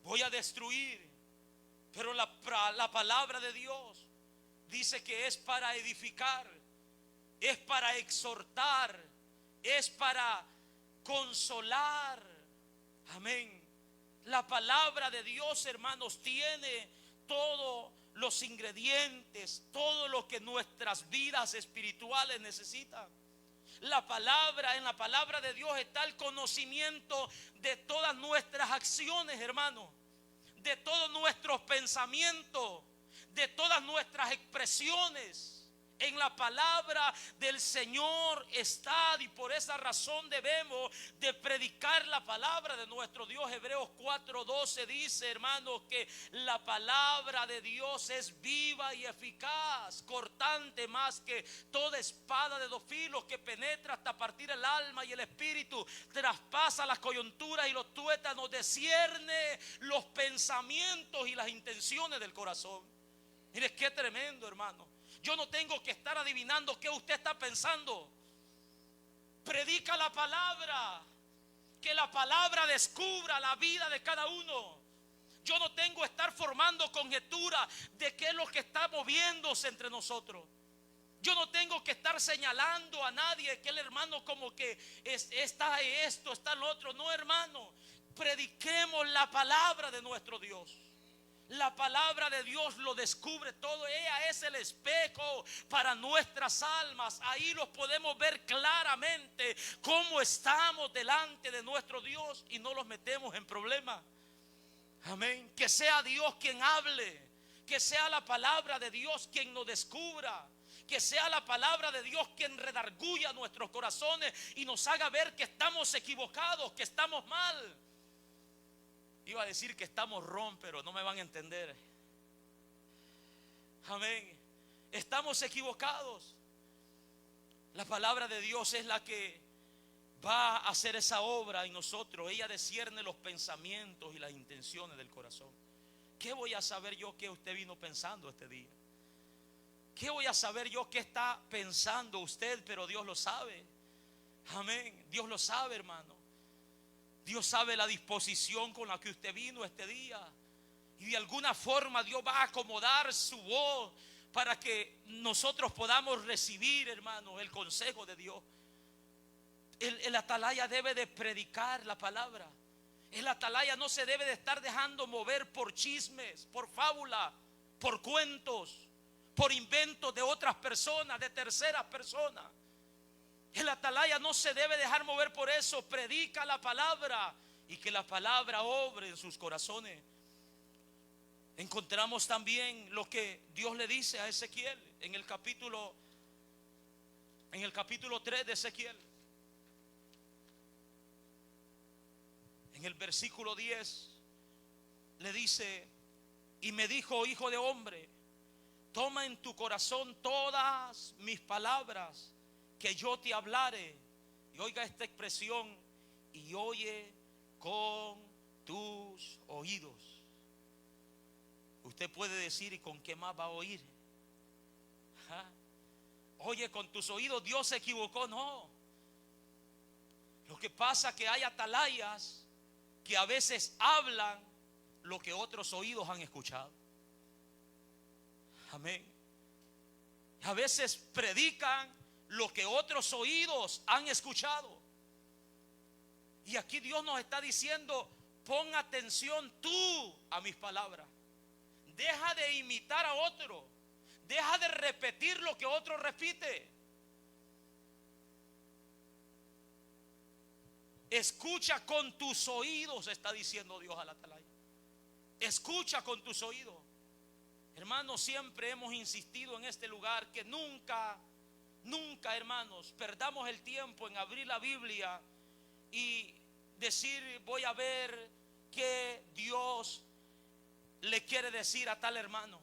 voy a destruir. Pero la palabra de Dios dice que es para edificar, es para exhortar, es para consolar. Amén. La palabra de Dios, hermanos, tiene todos los ingredientes, todo lo que nuestras vidas espirituales necesitan. En la palabra de Dios está el conocimiento de todas nuestras acciones, hermanos, de todos nuestros pensamientos, de todas nuestras expresiones. En la palabra del Señor está, y por esa razón debemos de predicar la palabra de nuestro Dios. Hebreos 4:12 dice, hermanos, que la palabra de Dios es viva y eficaz, cortante más que toda espada de dos filos, que penetra hasta partir el alma y el espíritu, traspasa las coyunturas y los tuétanos, discierne los pensamientos y las intenciones del corazón. Mire qué tremendo, hermano. Yo no tengo que estar adivinando qué usted está pensando. Predica la palabra, que la palabra descubra la vida de cada uno. Yo no tengo que estar formando conjetura de qué es lo que está moviéndose entre nosotros. Yo no tengo que estar señalando a nadie que el hermano como que está esto, está lo otro. No, hermano, prediquemos la palabra de nuestro Dios. La palabra de Dios lo descubre todo. Ella es el espejo para nuestras almas. Ahí los podemos ver claramente cómo estamos delante de nuestro Dios y no los metemos en problemas. Amén. Que sea Dios quien hable. Que sea la palabra de Dios quien nos descubra. Que sea la palabra de Dios quien redarguya nuestros corazones y nos haga ver que estamos equivocados, que estamos mal. Iba a decir que estamos pero no me van a entender. Amén. Estamos equivocados. La palabra de Dios es la que va a hacer esa obra en nosotros. Ella discierne los pensamientos y las intenciones del corazón. ¿Qué voy a saber yo qué usted vino pensando este día? ¿Qué voy a saber yo qué está pensando usted? Pero Dios lo sabe. Amén. Dios lo sabe, hermano. Dios sabe la disposición con la que usted vino este día. Y de alguna forma Dios va a acomodar su voz para que nosotros podamos recibir, hermano, el consejo de Dios. El atalaya debe de predicar la palabra. El atalaya no se debe de estar dejando mover por chismes, por fábula, por cuentos, por inventos de otras personas, de terceras personas. El atalaya no se debe dejar mover por eso. Predica la palabra y que la palabra obre en sus corazones. Encontramos también lo que Dios le dice a Ezequiel en el capítulo 3 de Ezequiel. En el versículo 10 le dice: y me dijo, hijo de hombre, toma en tu corazón todas mis palabras que yo te hablare. Y oiga esta expresión: y oye con tus oídos. Usted puede decir: ¿y con qué más va a oír? ¿Ah? Oye con tus oídos. Dios se equivocó, no. Lo que pasa es que hay atalayas que a veces hablan lo que otros oídos han escuchado. Amén. A veces predican lo que otros oídos han escuchado. Y aquí Dios nos está diciendo: pon atención tú a mis palabras. Deja de imitar a otro. Deja de repetir lo que otro repite. Escucha con tus oídos, está diciendo Dios al atalaya. Escucha con tus oídos. Hermanos, siempre hemos insistido en este lugar que nunca, hermanos, perdamos el tiempo en abrir la Biblia y decir: voy a ver qué Dios le quiere decir a tal hermano.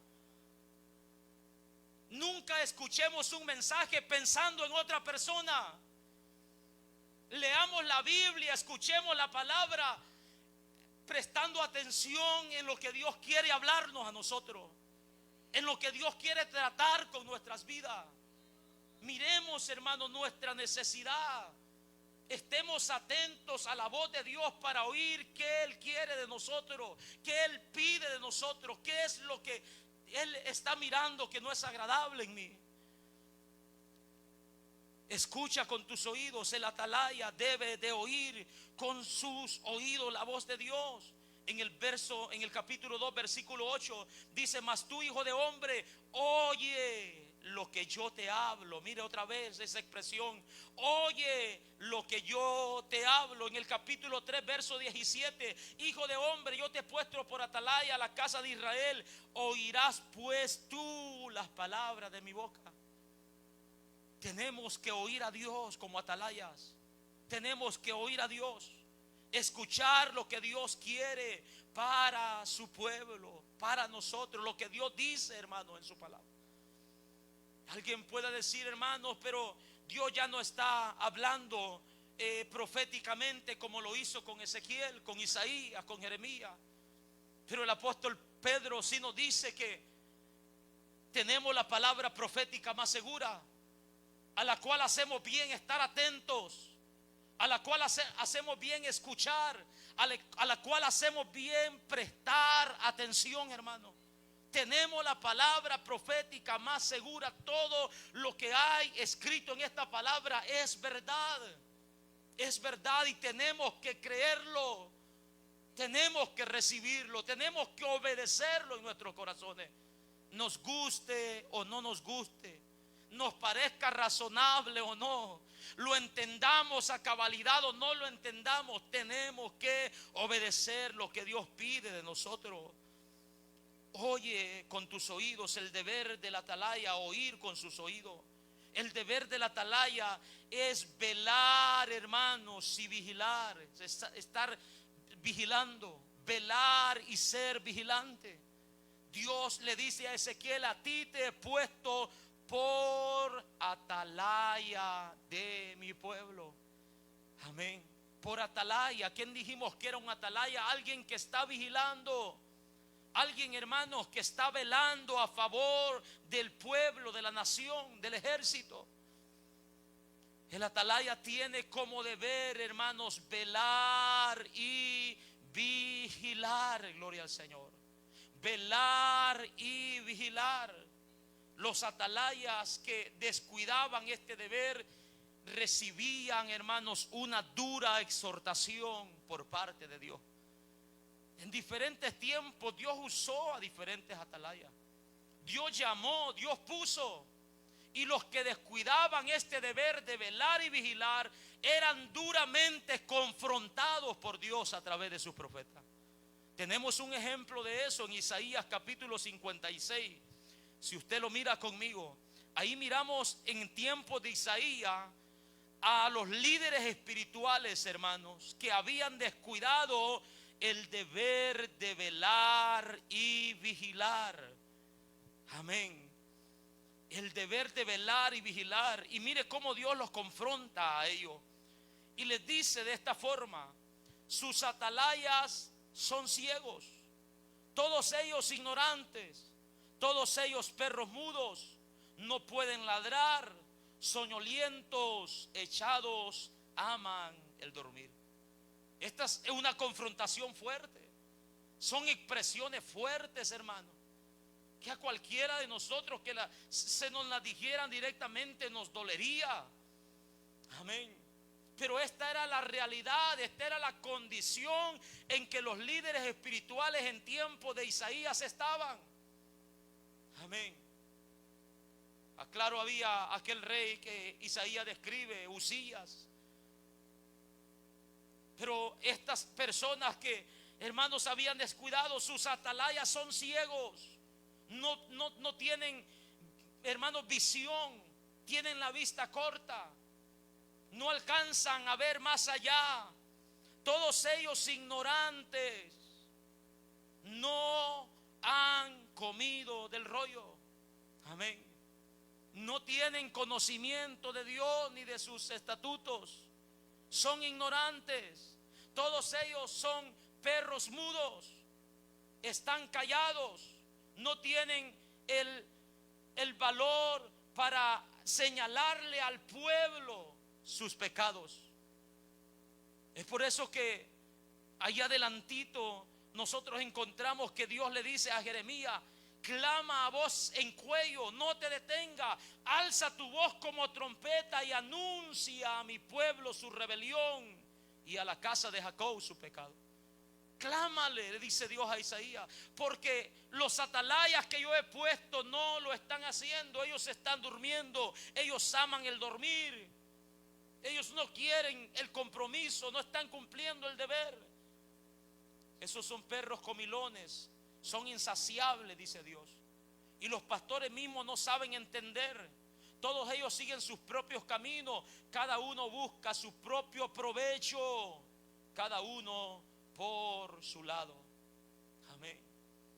Nunca escuchemos un mensaje pensando en otra persona. Leamos la Biblia, escuchemos la palabra, prestando atención en lo que Dios quiere hablarnos a nosotros, en lo que Dios quiere tratar con nuestras vidas. Miremos, hermanos, nuestra necesidad. Estemos atentos a la voz de Dios para oír qué Él quiere de nosotros, qué Él pide de nosotros, qué es lo que Él está mirando que no es agradable en mí. Escucha con tus oídos. El atalaya debe de oír con sus oídos la voz de Dios. En el capítulo 2, versículo 8 dice: mas tú, hijo de hombre, oye lo que yo te hablo. Mire otra vez esa expresión: oye lo que yo te hablo. En el capítulo 3, verso 17: hijo de hombre, yo te he puesto por atalaya a la casa de Israel. Oirás pues tú las palabras de mi boca. Tenemos que oír a Dios como atalayas. Tenemos que oír a Dios, escuchar lo que Dios quiere para su pueblo, para nosotros, lo que Dios dice, hermano, en su palabra. Alguien puede decir: hermanos, pero Dios ya no está hablando proféticamente como lo hizo con Ezequiel, con Isaías, con Jeremías. Pero el apóstol Pedro sí nos dice que tenemos la palabra profética más segura, a la cual hacemos bien estar atentos, a la cual hacemos bien escuchar, a la cual hacemos bien prestar atención, hermano. Tenemos la palabra profética más segura. Todo lo que hay escrito en esta palabra es verdad. Es verdad y tenemos que creerlo. Tenemos que recibirlo. Tenemos que obedecerlo en nuestros corazones. Nos guste o no nos guste. Nos parezca razonable o no. Lo entendamos a cabalidad o no lo entendamos. Tenemos que obedecer lo que Dios pide de nosotros. Oye con tus oídos. El deber del atalaya, oír con sus oídos. El deber del atalaya es velar, hermanos, y vigilar. Estar vigilando, velar y ser vigilante. Dios le dice a Ezequiel: a ti te he puesto por atalaya de mi pueblo. Amén. Por atalaya. ¿Quién dijimos que era un atalaya? Alguien que está vigilando. Alguien, hermanos, que está velando a favor del pueblo, de la nación, del ejército. El atalaya tiene como deber, hermanos, velar y vigilar. Gloria al Señor. Velar y vigilar. Los atalayas que descuidaban este deber recibían, hermanos, una dura exhortación por parte de Dios. En diferentes tiempos Dios usó a diferentes atalayas. Dios llamó, Dios puso. Y los que descuidaban este deber de velar y vigilar eran duramente confrontados por Dios a través de sus profetas. Tenemos un ejemplo de eso en Isaías capítulo 56. Si usted lo mira conmigo, ahí miramos en tiempos de Isaías a los líderes espirituales, hermanos, que habían descuidado el deber de velar y vigilar. Amén. El deber de velar y vigilar. Y mire cómo Dios los confronta a ellos. Y les dice de esta forma: sus atalayas son ciegos, todos ellos ignorantes, todos ellos perros mudos, no pueden ladrar, soñolientos, echados, aman el dormir. Esta es una confrontación fuerte. Son expresiones fuertes, hermano, que a cualquiera de nosotros que se nos las dijeran directamente nos dolería. Amén. Pero esta era la realidad, esta era la condición en que los líderes espirituales en tiempo de Isaías estaban. Amén. Claro, había aquel rey que Isaías describe, Uzías. Pero estas personas que, hermanos, habían descuidado, sus atalayas son ciegos. No tienen, hermanos, visión. Tienen la vista corta. No alcanzan a ver más allá. Todos ellos ignorantes. No han comido del rollo. Amén. No tienen conocimiento de Dios ni de sus estatutos. Son ignorantes. Todos ellos son perros mudos. Están callados. No tienen el valor para señalarle al pueblo sus pecados. Es por eso que allá adelantito nosotros encontramos que Dios le dice a Jeremías: clama a voz en cuello, no te detenga, alza tu voz como trompeta y anuncia a mi pueblo su rebelión y a la casa de Jacob su pecado. Clámale, le dice Dios a Isaías, porque los atalayas que yo he puesto no lo están haciendo. Ellos están durmiendo, ellos aman el dormir, ellos no quieren el compromiso, no están cumpliendo el deber. Esos son perros comilones, son insaciables, dice Dios. Y los pastores mismos no saben entender. Todos ellos siguen sus propios caminos. Cada uno busca su propio provecho. Cada uno por su lado. Amén.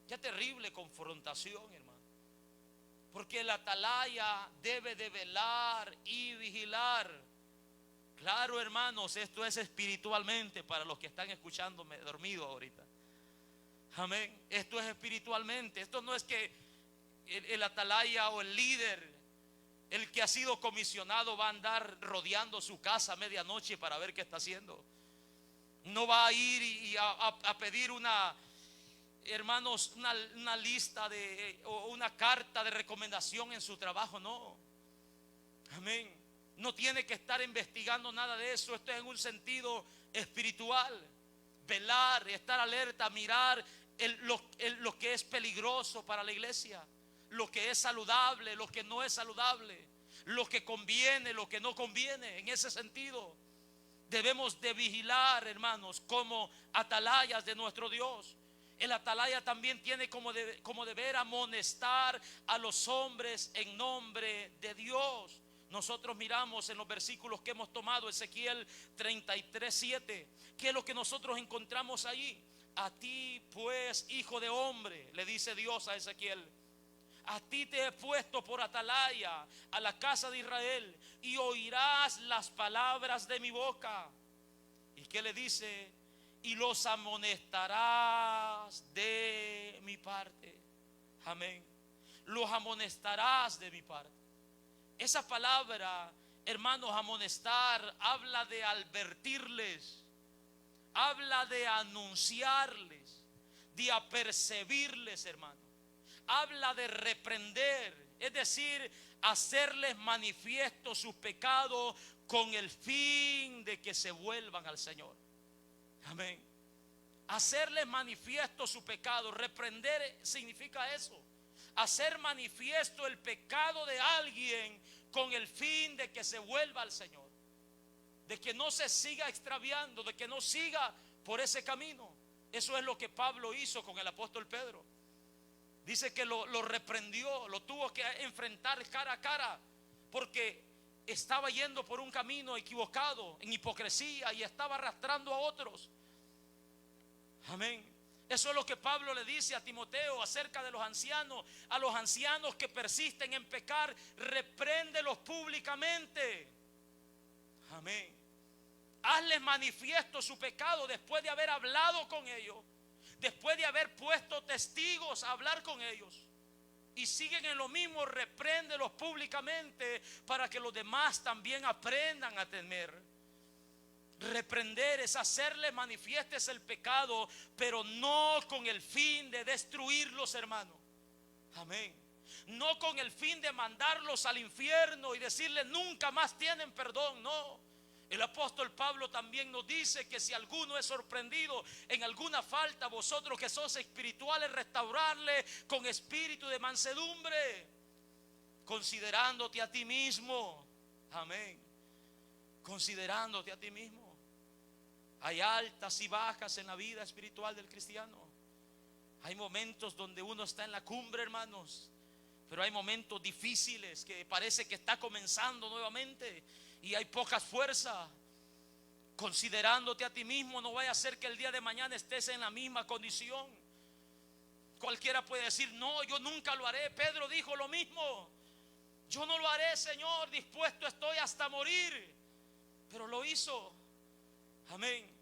Qué terrible confrontación, hermano. Porque el atalaya debe de velar y vigilar. Claro, hermanos, esto es espiritualmente para los que están escuchándome dormido ahorita. Amén. Esto es espiritualmente. Esto no es que el atalaya o el líder, el que ha sido comisionado, va a andar rodeando su casa a medianoche para ver qué está haciendo. No va a ir y a pedir una hermanos, una lista o una carta de recomendación en su trabajo, no. Amén. No tiene que estar investigando nada de eso. Esto es en un sentido espiritual. Velar, estar alerta, mirar lo que es peligroso para la iglesia, lo que es saludable, lo que no es saludable, lo que conviene, lo que no conviene. En ese sentido debemos de vigilar, hermanos, como atalayas de nuestro Dios. El atalaya también tiene como deber amonestar a los hombres en nombre de Dios. Nosotros miramos en los versículos que hemos tomado, Ezequiel 33:7, ¿qué es lo que nosotros encontramos ahí? A ti pues, hijo de hombre, le dice Dios a Ezequiel, a ti te he puesto por atalaya a la casa de Israel, y oirás las palabras de mi boca. ¿Y qué le dice? Y los amonestarás de mi parte. Amén. Los amonestarás de mi parte. Esa palabra, hermanos, amonestar, habla de advertirles, habla de anunciarles, de apercibirles, hermano. Habla de reprender, es decir, hacerles manifiesto sus pecados con el fin de que se vuelvan al Señor. Amén. Hacerles manifiesto su pecado. Reprender significa eso: hacer manifiesto el pecado de alguien con el fin de que se vuelva al Señor, de que no se siga extraviando, de que no siga por ese camino. Eso es lo que Pablo hizo con el apóstol Pedro. Dice que lo reprendió, lo tuvo que enfrentar cara a cara, porque estaba yendo por un camino equivocado, en hipocresía, y estaba arrastrando a otros. Amén. Eso es lo que Pablo le dice a Timoteo acerca de los ancianos. A los ancianos que persisten en pecar, repréndelos públicamente. Amén. Hazles manifiesto su pecado después de haber hablado con ellos, después de haber puesto testigos a hablar con ellos, y siguen en lo mismo. Repréndelos públicamente para que los demás también aprendan a temer. Reprender es hacerle manifiestes el pecado, pero no con el fin de destruirlos, hermano. Amén. No con el fin de mandarlos al infierno y decirles nunca más tienen perdón. No. El apóstol Pablo también nos dice que si alguno es sorprendido en alguna falta, vosotros que sois espirituales, restaurarle con espíritu de mansedumbre, considerándote a ti mismo. Amén. Considerándote a ti mismo. Hay altas y bajas en la vida espiritual del cristiano. Hay momentos donde uno está en la cumbre, hermanos, pero hay momentos difíciles que parece que está comenzando nuevamente y hay poca fuerza. Considerándote a ti mismo, no vaya a ser que el día de mañana estés en la misma condición. Cualquiera puede decir: no, yo nunca lo haré. Pedro dijo lo mismo: yo no lo haré, Señor, dispuesto estoy hasta morir. Pero lo hizo. Amén.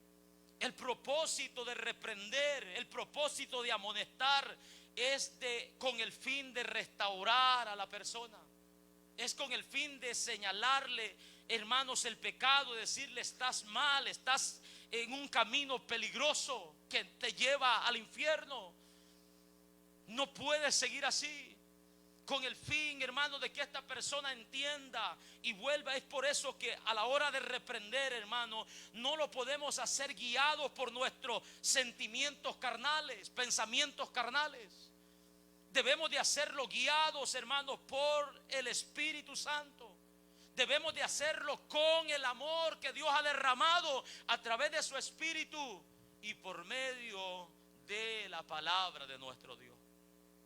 El propósito de reprender, el propósito de amonestar es con el fin de restaurar a la persona. Es con el fin de señalarle, hermanos, el pecado, decirle: estás mal, estás en un camino peligroso que te lleva al infierno. No puedes seguir así. Con el fin, hermano, de que esta persona entienda y vuelva. Es por eso que a la hora de reprender, hermano, no lo podemos hacer guiados por nuestros sentimientos carnales, pensamientos carnales. Debemos de hacerlo guiados, hermanos, por el Espíritu Santo. Debemos de hacerlo con el amor que Dios ha derramado a través de su Espíritu y por medio de la palabra de nuestro Dios.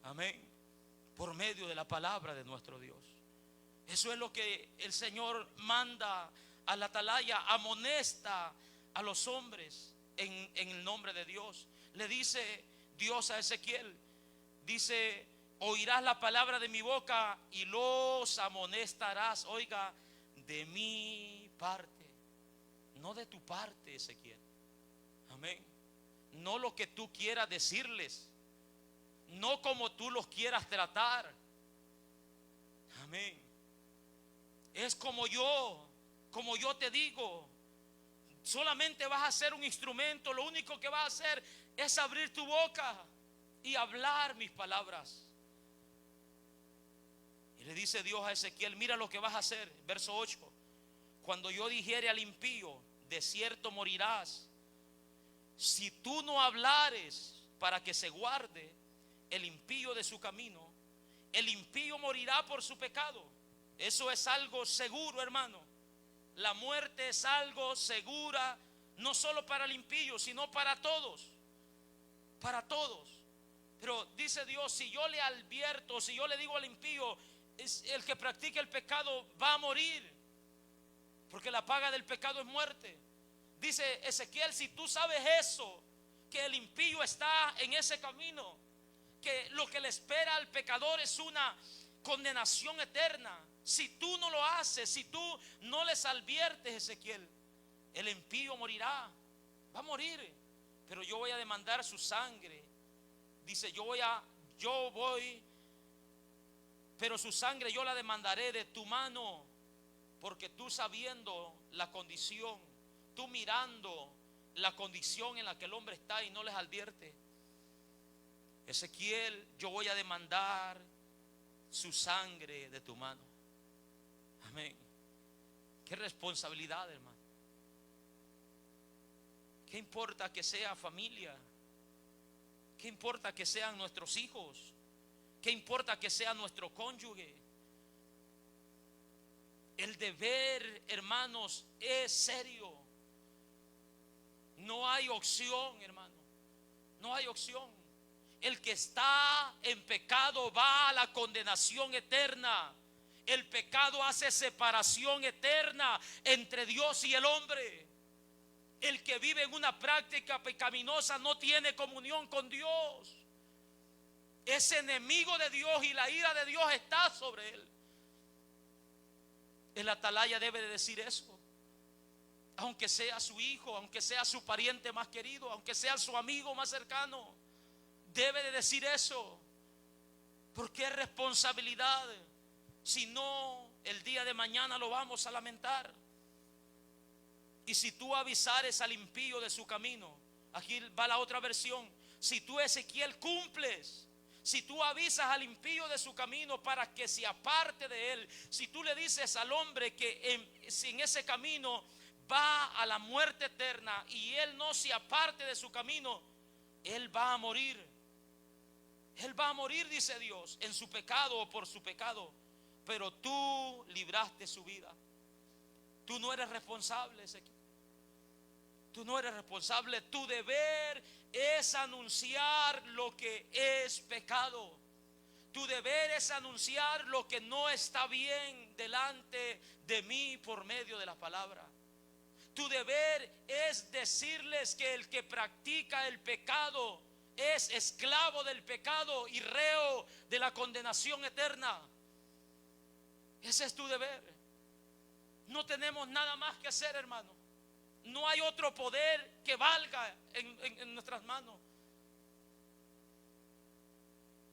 Amén. Por medio de la palabra de nuestro Dios. Eso es lo que el Señor manda a la atalaya. Amonesta a los hombres en el nombre de Dios. Le dice Dios a Ezequiel, dice: oirás la palabra de mi boca y los amonestarás. Oiga, de mi parte, no de tu parte, Ezequiel. Amén. No lo que tú quieras decirles, no como tú los quieras tratar. Amén. Es como yo te digo. Solamente vas a ser un instrumento. Lo único que vas a hacer es abrir tu boca. y hablar mis palabras. Y le dice Dios a Ezequiel: mira lo que vas a hacer. Verso 8: cuando yo dijere al impío, de cierto morirás, si tú no hablares para que se guarde el impío de su camino, el impío morirá por su pecado. Eso es algo seguro, hermano. La muerte es algo segura, no solo para el impío, sino para todos. Para todos. Pero dice Dios: si yo le advierto, si yo le digo al impío, es el que practica el pecado va a morir, porque la paga del pecado es muerte. Dice Ezequiel: si tú sabes eso, que el impío está en ese camino, que lo que le espera al pecador es una condenación eterna, si tú no lo haces, si tú no les adviertes, Ezequiel, el impío morirá, va a morir, pero yo voy a demandar su sangre. Dice: yo voy, pero su sangre yo la demandaré de tu mano, porque tú, sabiendo la condición, tú mirando la condición en la que el hombre está y no les advierte, Ezequiel, yo voy a demandar su sangre de tu mano. Amén. Qué responsabilidad, hermano. ¿Qué importa que sea familia? ¿Qué importa que sean nuestros hijos? ¿Qué importa que sea nuestro cónyuge? El deber, hermanos, es serio. No hay opción, hermano. No hay opción. El que está en pecado va a la condenación eterna. El pecado hace separación eterna entre Dios y el hombre. El que vive en una práctica pecaminosa no tiene comunión con Dios. Es enemigo de Dios y la ira de Dios está sobre él. El atalaya debe de decir eso. Aunque sea su hijo, aunque sea su pariente más querido, aunque sea su amigo más cercano, debe de decir eso. Porque es responsabilidad. Si no, el día de mañana lo vamos a lamentar. Y si tú avisares al impío de su camino, aquí va la otra versión: si tú, Ezequiel, cumples, si tú avisas al impío de su camino para que se aparte de él, si tú le dices al hombre que en ese camino va a la muerte eterna y él no se aparte de su camino, él va a morir. Él va a morir, dice Dios, en su pecado o por su pecado. Pero tú libraste su vida. Tú no eres responsable, Ezequiel. Tú no eres responsable. Tu deber es anunciar lo que es pecado. Tu deber es anunciar lo que no está bien delante de mí por medio de la palabra. Tu deber es decirles que el que practica el pecado es esclavo del pecado y reo de la condenación eterna. Ese es tu deber. No tenemos nada más que hacer, hermano. No hay otro poder que valga en nuestras manos.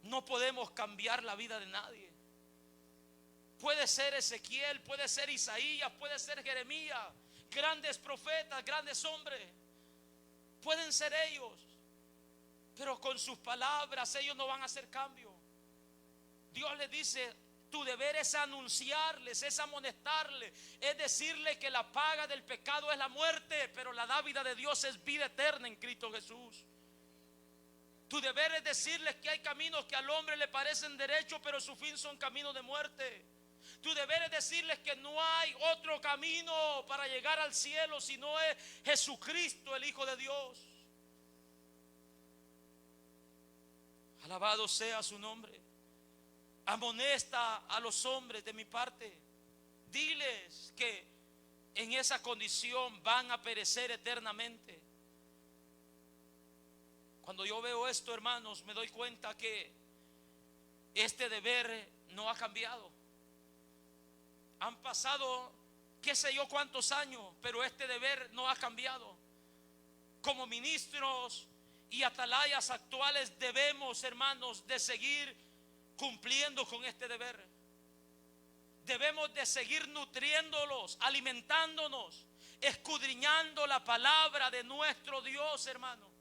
No podemos cambiar la vida de nadie. Puede ser Ezequiel, puede ser Isaías, puede ser Jeremías, grandes profetas, grandes hombres. Pueden ser ellos, pero con sus palabras ellos no van a hacer cambio. Dios les dice: tu deber es anunciarles, es amonestarles, es decirles que la paga del pecado es la muerte, pero la dávida de Dios es vida eterna en Cristo Jesús. Tu deber es decirles que hay caminos que al hombre le parecen derechos, pero su fin son caminos de muerte. Tu deber es decirles que no hay otro camino para llegar al cielo, sino es Jesucristo, el Hijo de Dios. Alabado sea su nombre. Amonesta a los hombres de mi parte. Diles que en esa condición van a perecer eternamente. Cuando yo veo esto, hermanos, me doy cuenta que este deber no ha cambiado. Han pasado qué sé yo cuántos años, pero este deber no ha cambiado. Como ministros y atalayas actuales debemos, hermanos, de seguir cumpliendo con este deber. Debemos de seguir nutriéndolos, alimentándonos, escudriñando la palabra de nuestro Dios, hermano.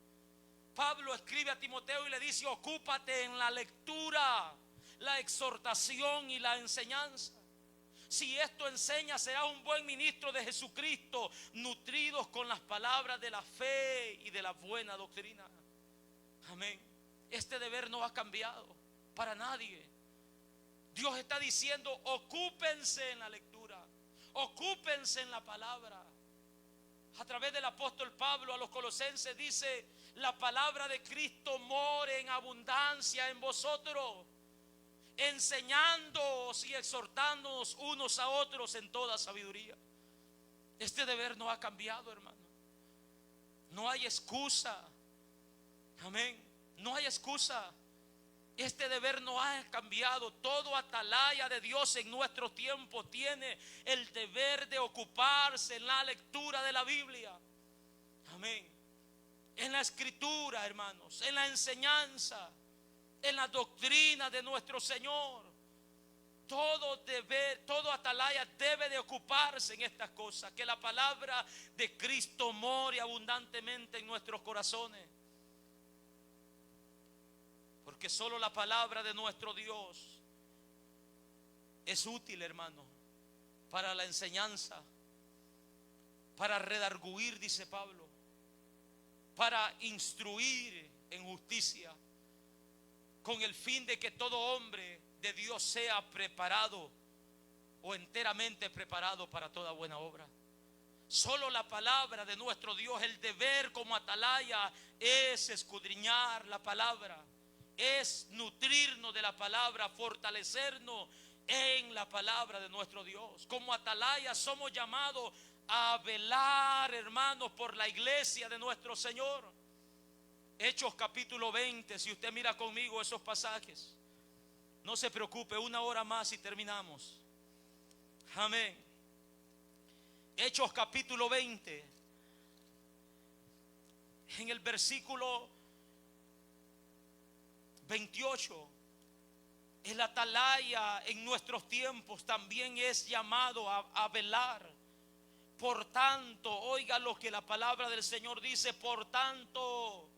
Pablo escribe a Timoteo y le dice: ocúpate en la lectura, la exhortación y la enseñanza. Si esto enseña, serás un buen ministro de Jesucristo, nutridos con las palabras de la fe y de la buena doctrina. Amén. Este deber no ha cambiado para nadie. Dios está diciendo: ocúpense en la lectura, ocúpense en la palabra. A través del apóstol Pablo a los colosenses dice: la palabra de Cristo more en abundancia en vosotros, enseñándoos y exhortándonos unos a otros en toda sabiduría. Este deber no ha cambiado, hermano. No hay excusa. Amén. No hay excusa. Este deber no ha cambiado. Todo atalaya de Dios en nuestro tiempo tiene el deber de ocuparse en la lectura de la Biblia. Amén. En la escritura, hermanos, en la enseñanza, en la doctrina de nuestro Señor. Todo atalaya debe de ocuparse en estas cosas. Que la palabra de Cristo more abundantemente en nuestros corazones. Porque solo la palabra de nuestro Dios es útil, hermano, para la enseñanza, para redarguir, dice Pablo, para instruir en justicia, con el fin de que todo hombre de Dios sea preparado o enteramente preparado para toda buena obra. Solo la palabra de nuestro Dios, el deber como atalaya es escudriñar la palabra, es nutrirnos de la palabra, fortalecernos en la palabra de nuestro Dios. Como atalaya somos llamados a velar, hermanos, por la iglesia de nuestro Señor. Hechos capítulo 20, si usted mira conmigo esos pasajes, no se preocupe, una hora más y terminamos. Amén. Hechos capítulo 20, en el versículo 28, el atalaya en nuestros tiempos también es llamado a velar. Por tanto, oiga lo que la palabra del Señor dice: por tanto,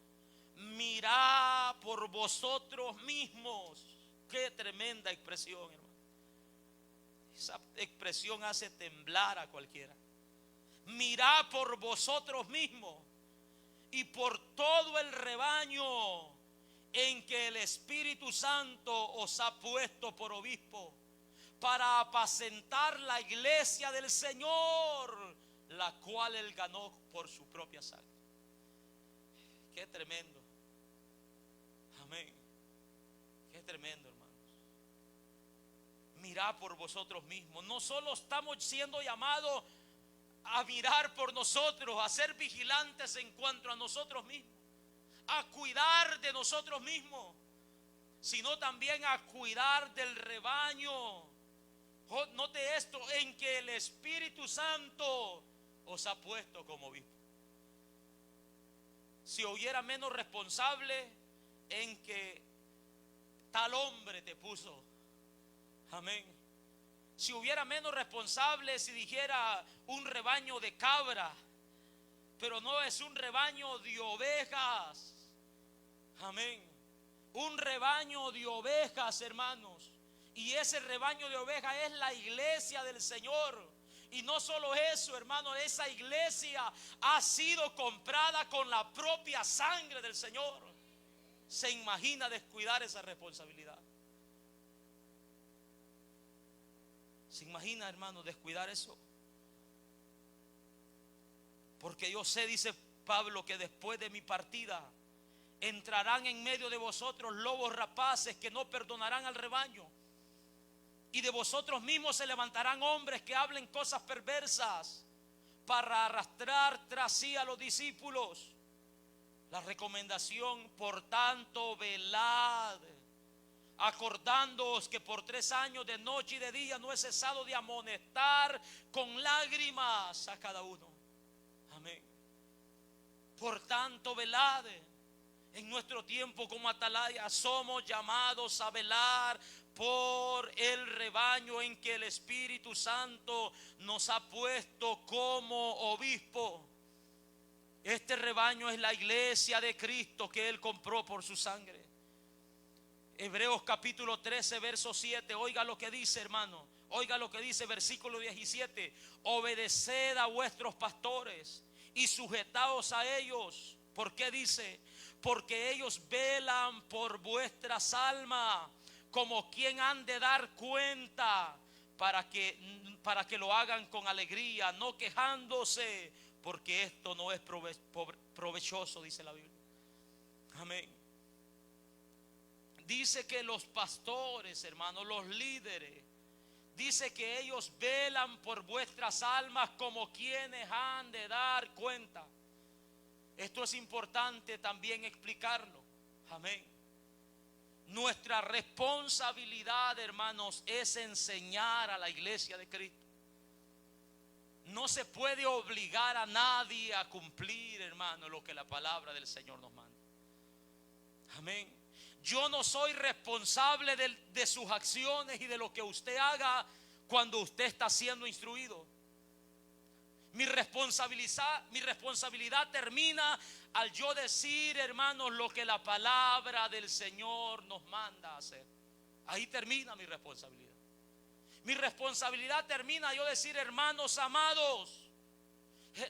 mirad por vosotros mismos. Qué tremenda expresión, hermano. Esa expresión hace temblar a cualquiera. Mirad por vosotros mismos y por todo el rebaño en que el Espíritu Santo os ha puesto por obispo, para apacentar la iglesia del Señor, la cual Él ganó por su propia sangre. Qué tremendo. Amén. Qué tremendo, hermanos. Mirad por vosotros mismos. No solo estamos siendo llamados a mirar por nosotros, a ser vigilantes en cuanto a nosotros mismos, a cuidar de nosotros mismos, sino también a cuidar del rebaño. Note esto: en que el Espíritu Santo os ha puesto como obispo. Si hubiera menos responsable, en que tal hombre te puso. Amén. Si hubiera menos responsable, si dijera un rebaño de cabra, pero no, es un rebaño de ovejas. Amén. Un rebaño de ovejas, hermanos. Y ese rebaño de ovejas es la iglesia del Señor. Y no solo eso, hermano, esa iglesia ha sido comprada con la propia sangre del Señor. ¿Se imagina descuidar esa responsabilidad? ¿Se imagina, hermano, descuidar eso? Porque yo sé, dice Pablo, que después de mi partida entrarán en medio de vosotros lobos rapaces que no perdonarán al rebaño. Y de vosotros mismos se levantarán hombres que hablen cosas perversas para arrastrar tras sí a los discípulos. La recomendación: por tanto, velad, acordándoos que por 3 años de noche y de día no he cesado de amonestar con lágrimas a cada uno. Amén. Por tanto, velad. En nuestro tiempo como atalaya somos llamados a velar por el rebaño en que el Espíritu Santo nos ha puesto como obispo. Este rebaño es la iglesia de Cristo que Él compró por su sangre. Hebreos capítulo 13, verso 7. Oiga lo que dice, hermano. Oiga lo que dice versículo 17. Obedeced a vuestros pastores y sujetaos a ellos. ¿Por qué dice? Porque ellos velan por vuestras almas, como quien han de dar cuenta, para que lo hagan con alegría, no quejándose, porque esto no es provechoso, dice la Biblia. Amén. Dice que los pastores, hermanos, los líderes, dice que ellos velan por vuestras almas como quienes han de dar cuenta. Esto es importante también explicarlo. Amén. Nuestra responsabilidad, hermanos, es enseñar a la iglesia de Cristo. No se puede obligar a nadie a cumplir, hermano, lo que la palabra del Señor nos manda. Amén. Yo no soy responsable de sus acciones y de lo que usted haga cuando usted está siendo instruido. Mi responsabilidad termina al yo decir, hermanos, lo que la palabra del Señor nos manda a hacer. Ahí termina mi responsabilidad. Mi responsabilidad termina a yo decir, hermanos amados,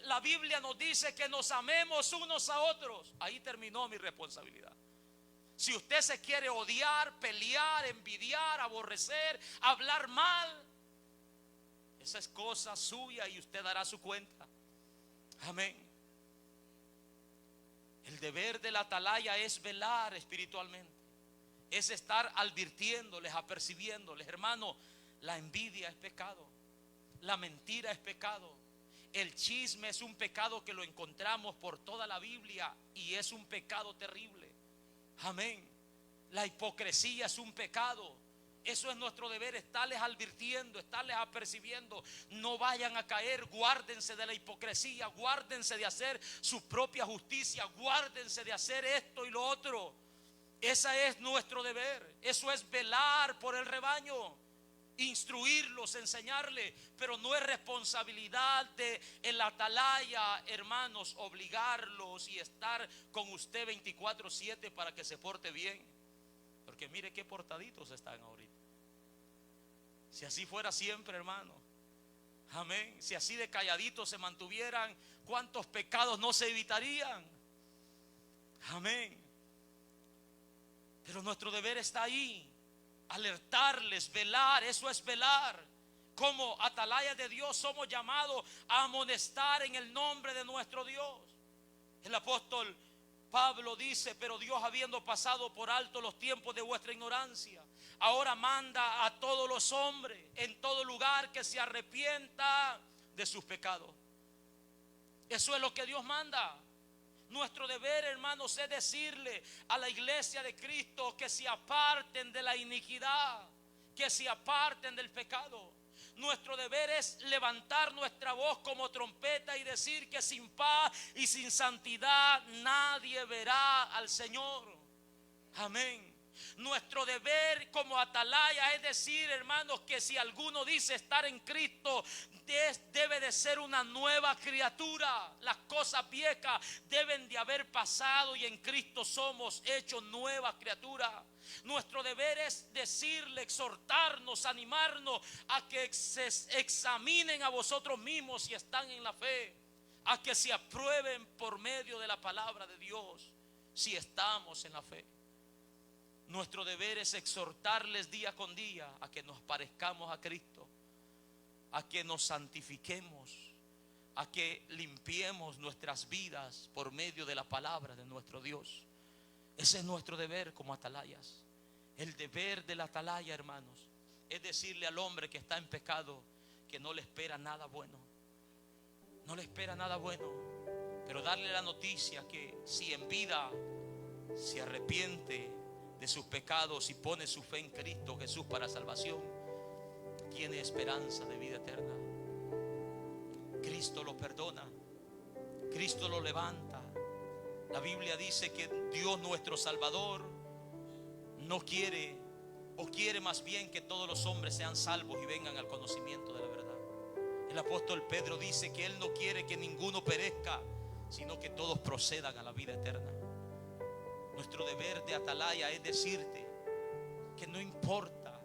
la Biblia nos dice que nos amemos unos a otros. Ahí terminó mi responsabilidad. Si usted se quiere odiar, pelear, envidiar, aborrecer, hablar mal, esa es cosa suya y usted dará su cuenta. Amén. El deber de la atalaya es velar espiritualmente. Es estar advirtiéndoles, apercibiéndoles. Hermano, la envidia es pecado. La mentira es pecado. El chisme es un pecado que lo encontramos por toda la Biblia y es un pecado terrible. Amén. La hipocresía es un pecado. Eso es nuestro deber, estarles advirtiendo, estarles apercibiendo. No vayan a caer, guárdense de la hipocresía, guárdense de hacer su propia justicia, guárdense de hacer esto y lo otro. Ese es nuestro deber. Eso es velar por el rebaño, instruirlos, enseñarles. Pero no es responsabilidad de el atalaya, hermanos, obligarlos y estar con usted 24/7 para que se porte bien. Porque mire qué portaditos están ahorita. Si así fuera siempre, hermano. Amén. Si así de calladitos se mantuvieran, ¿cuántos pecados no se evitarían? Amén. Pero nuestro deber está ahí. Alertarles, velar, eso es velar. Como atalaya de Dios somos llamados a amonestar en el nombre de nuestro Dios. El apóstol Pablo dice: pero Dios, habiendo pasado por alto los tiempos de vuestra ignorancia, ahora manda a todos los hombres en todo lugar que se arrepienta de sus pecados. Eso es lo que Dios manda. Nuestro deber, hermanos, es decirle a la iglesia de Cristo que se aparten de la iniquidad, que se aparten del pecado. Nuestro deber es levantar nuestra voz como trompeta y decir que sin paz y sin santidad nadie verá al Señor. Amén. Nuestro deber como atalaya es decir, hermanos, que si alguno dice estar en Cristo, debe de ser una nueva criatura. Las cosas viejas deben de haber pasado y en Cristo somos hechos nuevas criaturas. Nuestro deber es decirle, exhortarnos, animarnos a que se examinen a vosotros mismos si están en la fe, a que se aprueben por medio de la palabra de Dios si estamos en la fe. Nuestro deber es exhortarles día con día a que nos parezcamos a Cristo, a que nos santifiquemos, a que limpiemos nuestras vidas por medio de la palabra de nuestro Dios. Ese es nuestro deber como atalayas. El deber del atalaya, hermanos, es decirle al hombre que está en pecado que no le espera nada bueno. No le espera nada bueno, pero darle la noticia que si en vida se arrepiente de sus pecados y pone su fe en Cristo Jesús para salvación, tiene esperanza de vida eterna. Cristo lo perdona, Cristo lo levanta. La Biblia dice que Dios nuestro Salvador no quiere, o quiere más bien que todos los hombres sean salvos y vengan al conocimiento de la verdad. El apóstol Pedro dice que él no quiere que ninguno perezca, sino que todos procedan a la vida eterna. Nuestro deber de atalaya es decirte que no importa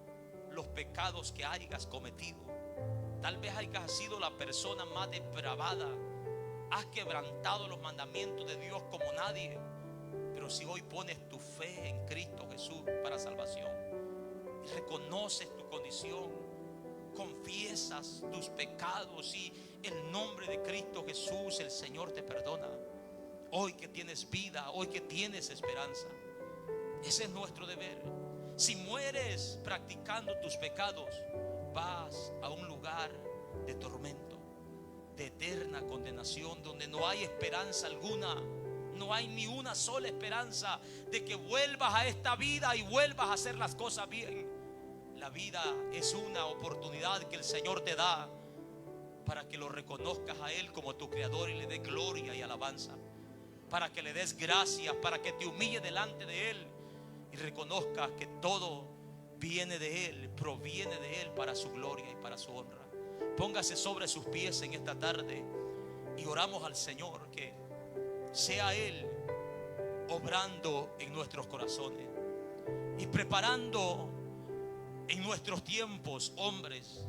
los pecados que hayas cometido. Tal vez hayas sido la persona más depravada, has quebrantado los mandamientos de Dios como nadie, pero si hoy pones tu fe en Cristo Jesús para salvación, reconoces tu condición, confiesas tus pecados y el nombre de Cristo Jesús, el Señor te perdona. Hoy que tienes vida, hoy que tienes esperanza, ese es nuestro deber. Si mueres practicando tus pecados, vas a un lugar de tormento, de eterna condenación, donde no hay esperanza alguna. No hay ni una sola esperanza de que vuelvas a esta vida y vuelvas a hacer las cosas bien. La vida es una oportunidad que el Señor te da para que lo reconozcas a Él como tu Creador y le des gloria y alabanza, para que le des gracias, para que te humille delante de Él y reconozcas que todo viene de Él, proviene de Él para su gloria y para su honra. Póngase sobre sus pies en esta tarde y oramos al Señor que sea Él obrando en nuestros corazones y preparando en nuestros tiempos hombres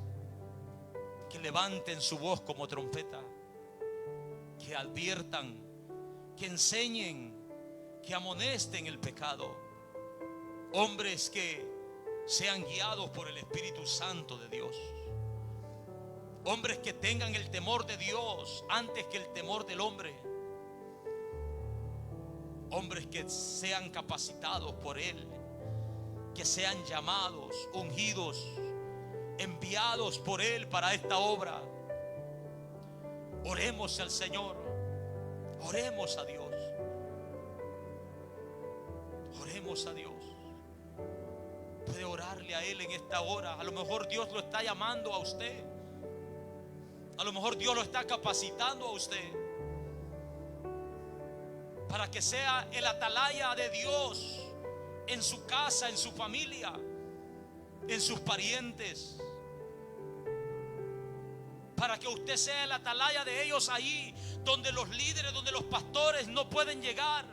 que levanten su voz como trompeta, que adviertan, que enseñen, que amonesten el pecado. Hombres que sean guiados por el Espíritu Santo de Dios. Hombres que tengan el temor de Dios antes que el temor del hombre. Hombres que sean capacitados por Él, que sean llamados, ungidos, enviados por Él para esta obra. Oremos al Señor, oremos a Dios, oremos a Dios. Puede orarle a Él en esta hora. A lo mejor Dios lo está llamando a usted, a lo mejor Dios lo está capacitando a usted para que sea el atalaya de Dios en su casa, en su familia, en sus parientes, para que usted sea el atalaya de ellos ahí donde los líderes, donde los pastores no pueden llegar.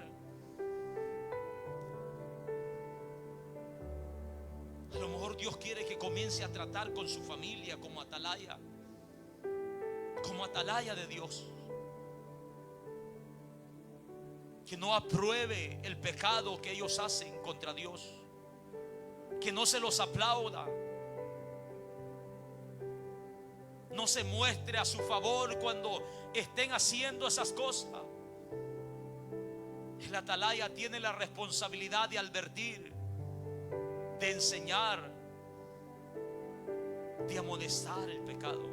A lo mejor Dios quiere que comience a tratar con su familia como atalaya de Dios, que no apruebe el pecado que ellos hacen contra Dios, que no se los aplauda, no se muestre a su favor cuando estén haciendo esas cosas. El atalaya tiene la responsabilidad de advertir, de enseñar, de amonestar el pecado.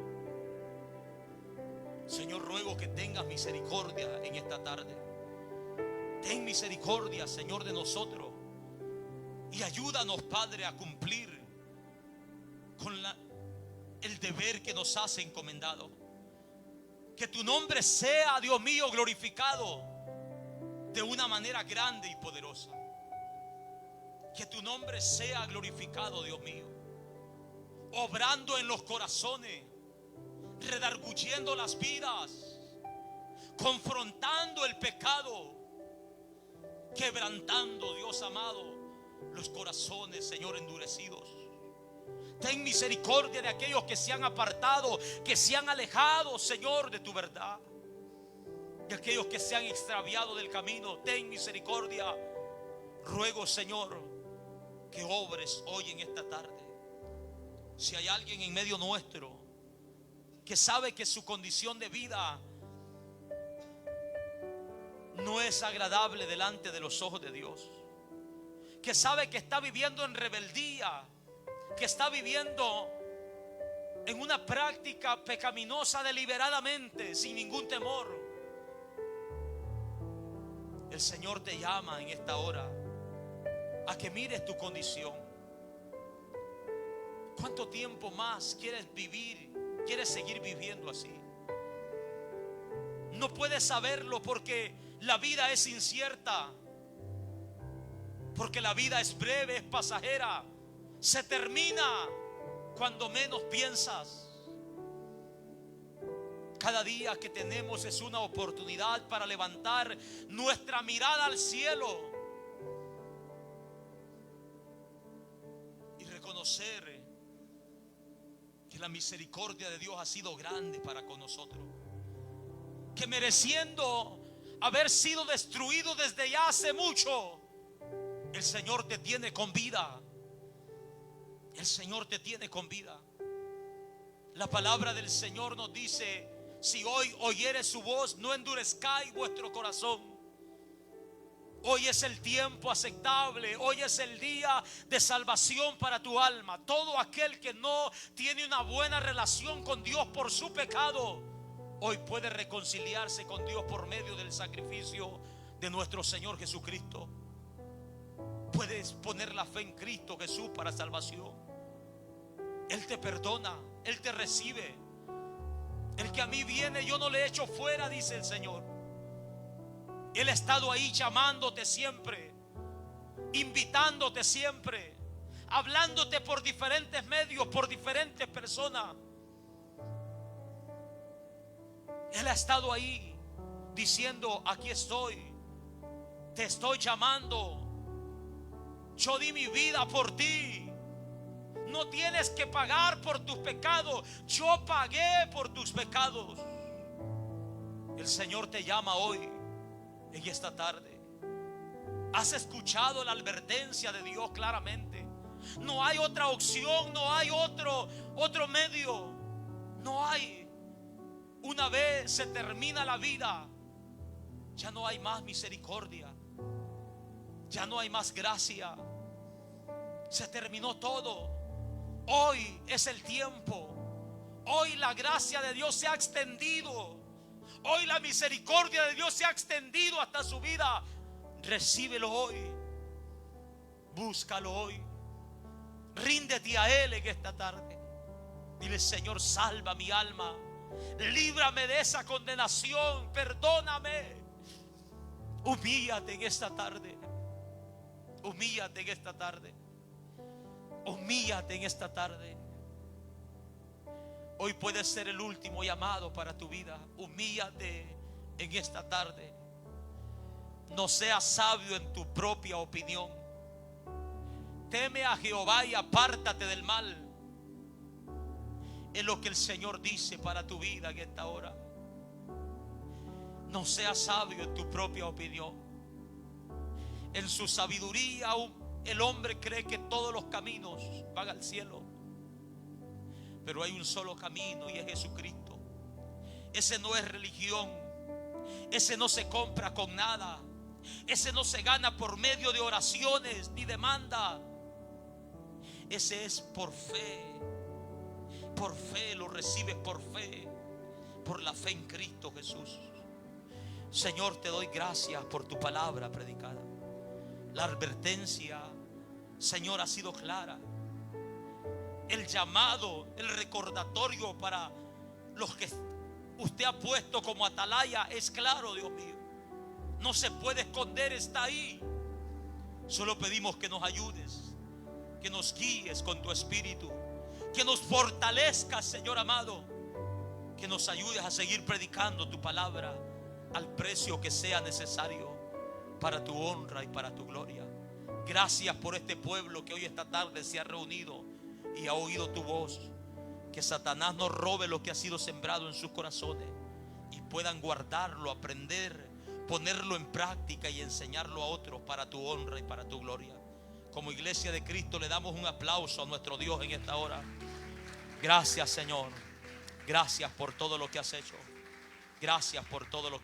Señor, ruego que tengas misericordia en esta tarde. Ten misericordia, Señor, de nosotros y ayúdanos, Padre, a cumplir con el deber que nos has encomendado. Que tu nombre sea, Dios mío, glorificado de una manera grande y poderosa. Que tu nombre sea glorificado, Dios mío, obrando en los corazones, redarguyendo las vidas, confrontando el pecado, quebrantando, Dios amado, los corazones, Señor, endurecidos. Ten misericordia de aquellos que se han apartado, que se han alejado, Señor, de tu verdad. De aquellos que se han extraviado del camino, ten misericordia. Ruego, Señor, que obres hoy en esta tarde. Si hay alguien en medio nuestro que sabe que su condición de vida no es agradable delante de los ojos de Dios, que sabe que está viviendo en rebeldía, que está viviendo en una práctica pecaminosa deliberadamente, sin ningún temor, el Señor te llama en esta hora a que mires tu condición. ¿Cuánto tiempo más quieres vivir? ¿Quieres seguir viviendo así? No puedes saberlo porque la vida es incierta, porque la vida es breve, es pasajera, se termina cuando menos piensas. Cada día que tenemos es una oportunidad para levantar nuestra mirada al cielo y reconocer que la misericordia de Dios ha sido grande para con nosotros. Que mereciendo haber sido destruido desde ya hace mucho, el Señor te tiene con vida. El Señor te tiene con vida. La palabra del Señor nos dice: si hoy oyeres su voz, no endurezcáis vuestro corazón. Hoy es el tiempo aceptable. Hoy es el día de salvación para tu alma. Todo aquel que no tiene una buena relación con Dios por su pecado, hoy puede reconciliarse con Dios por medio del sacrificio de nuestro Señor Jesucristo. Puedes poner la fe en Cristo Jesús para salvación. Él te perdona, Él te recibe. El que a mí viene, yo no le echo fuera, dice el Señor. Él ha estado ahí llamándote siempre, invitándote siempre, hablándote por diferentes medios, por diferentes personas. Él ha estado ahí diciendo: aquí estoy, te estoy llamando. Yo di mi vida por ti. No tienes que pagar por tus pecados. Yo pagué por tus pecados. El Señor te llama hoy, en esta tarde. ¿Has escuchado la advertencia de Dios claramente? No hay otra opción, no hay otro medio. No hay. Una vez se termina la vida, ya no hay más misericordia, ya no hay más gracia. Se terminó todo. Hoy es el tiempo. Hoy la gracia de Dios se ha extendido. Hoy la misericordia de Dios se ha extendido hasta su vida. Recíbelo hoy. Búscalo hoy. Ríndete a Él en esta tarde. Dile: Señor, salva mi alma. Líbrame de esa condenación. Perdóname. Humíllate en esta tarde. Humíllate en esta tarde. Humíllate en esta tarde. Hoy puede ser el último llamado para tu vida. Humíllate en esta tarde. No seas sabio en tu propia opinión. Teme a Jehová y apártate del mal. Es lo que el Señor dice para tu vida en esta hora. No seas sabio en tu propia opinión. En su sabiduría el hombre cree que todos los caminos van al cielo, pero hay un solo camino y es Jesucristo. Ese no es religión. Ese no se compra con nada. Ese no se gana por medio de oraciones ni demanda. Ese es por fe. Por fe, lo recibes por fe, por la fe en Cristo Jesús. Señor, te doy gracias por tu palabra predicada. La advertencia, Señor, ha sido clara. El llamado, el recordatorio para los que usted ha puesto como atalaya es claro, Dios mío. No se puede esconder, está ahí. Solo pedimos que nos ayudes, que nos guíes con tu espíritu, que nos fortalezcas, Señor amado, que nos ayudes a seguir predicando tu palabra al precio que sea necesario para tu honra y para tu gloria. Gracias por este pueblo que hoy esta tarde se ha reunido y ha oído tu voz. Que Satanás no robe lo que ha sido sembrado en sus corazones y puedan guardarlo, aprender, ponerlo en práctica y enseñarlo a otros para tu honra y para tu gloria. Como iglesia de Cristo le damos un aplauso a nuestro Dios en esta hora. Gracias, Señor. Gracias por todo lo que has hecho. Gracias por todo lo que has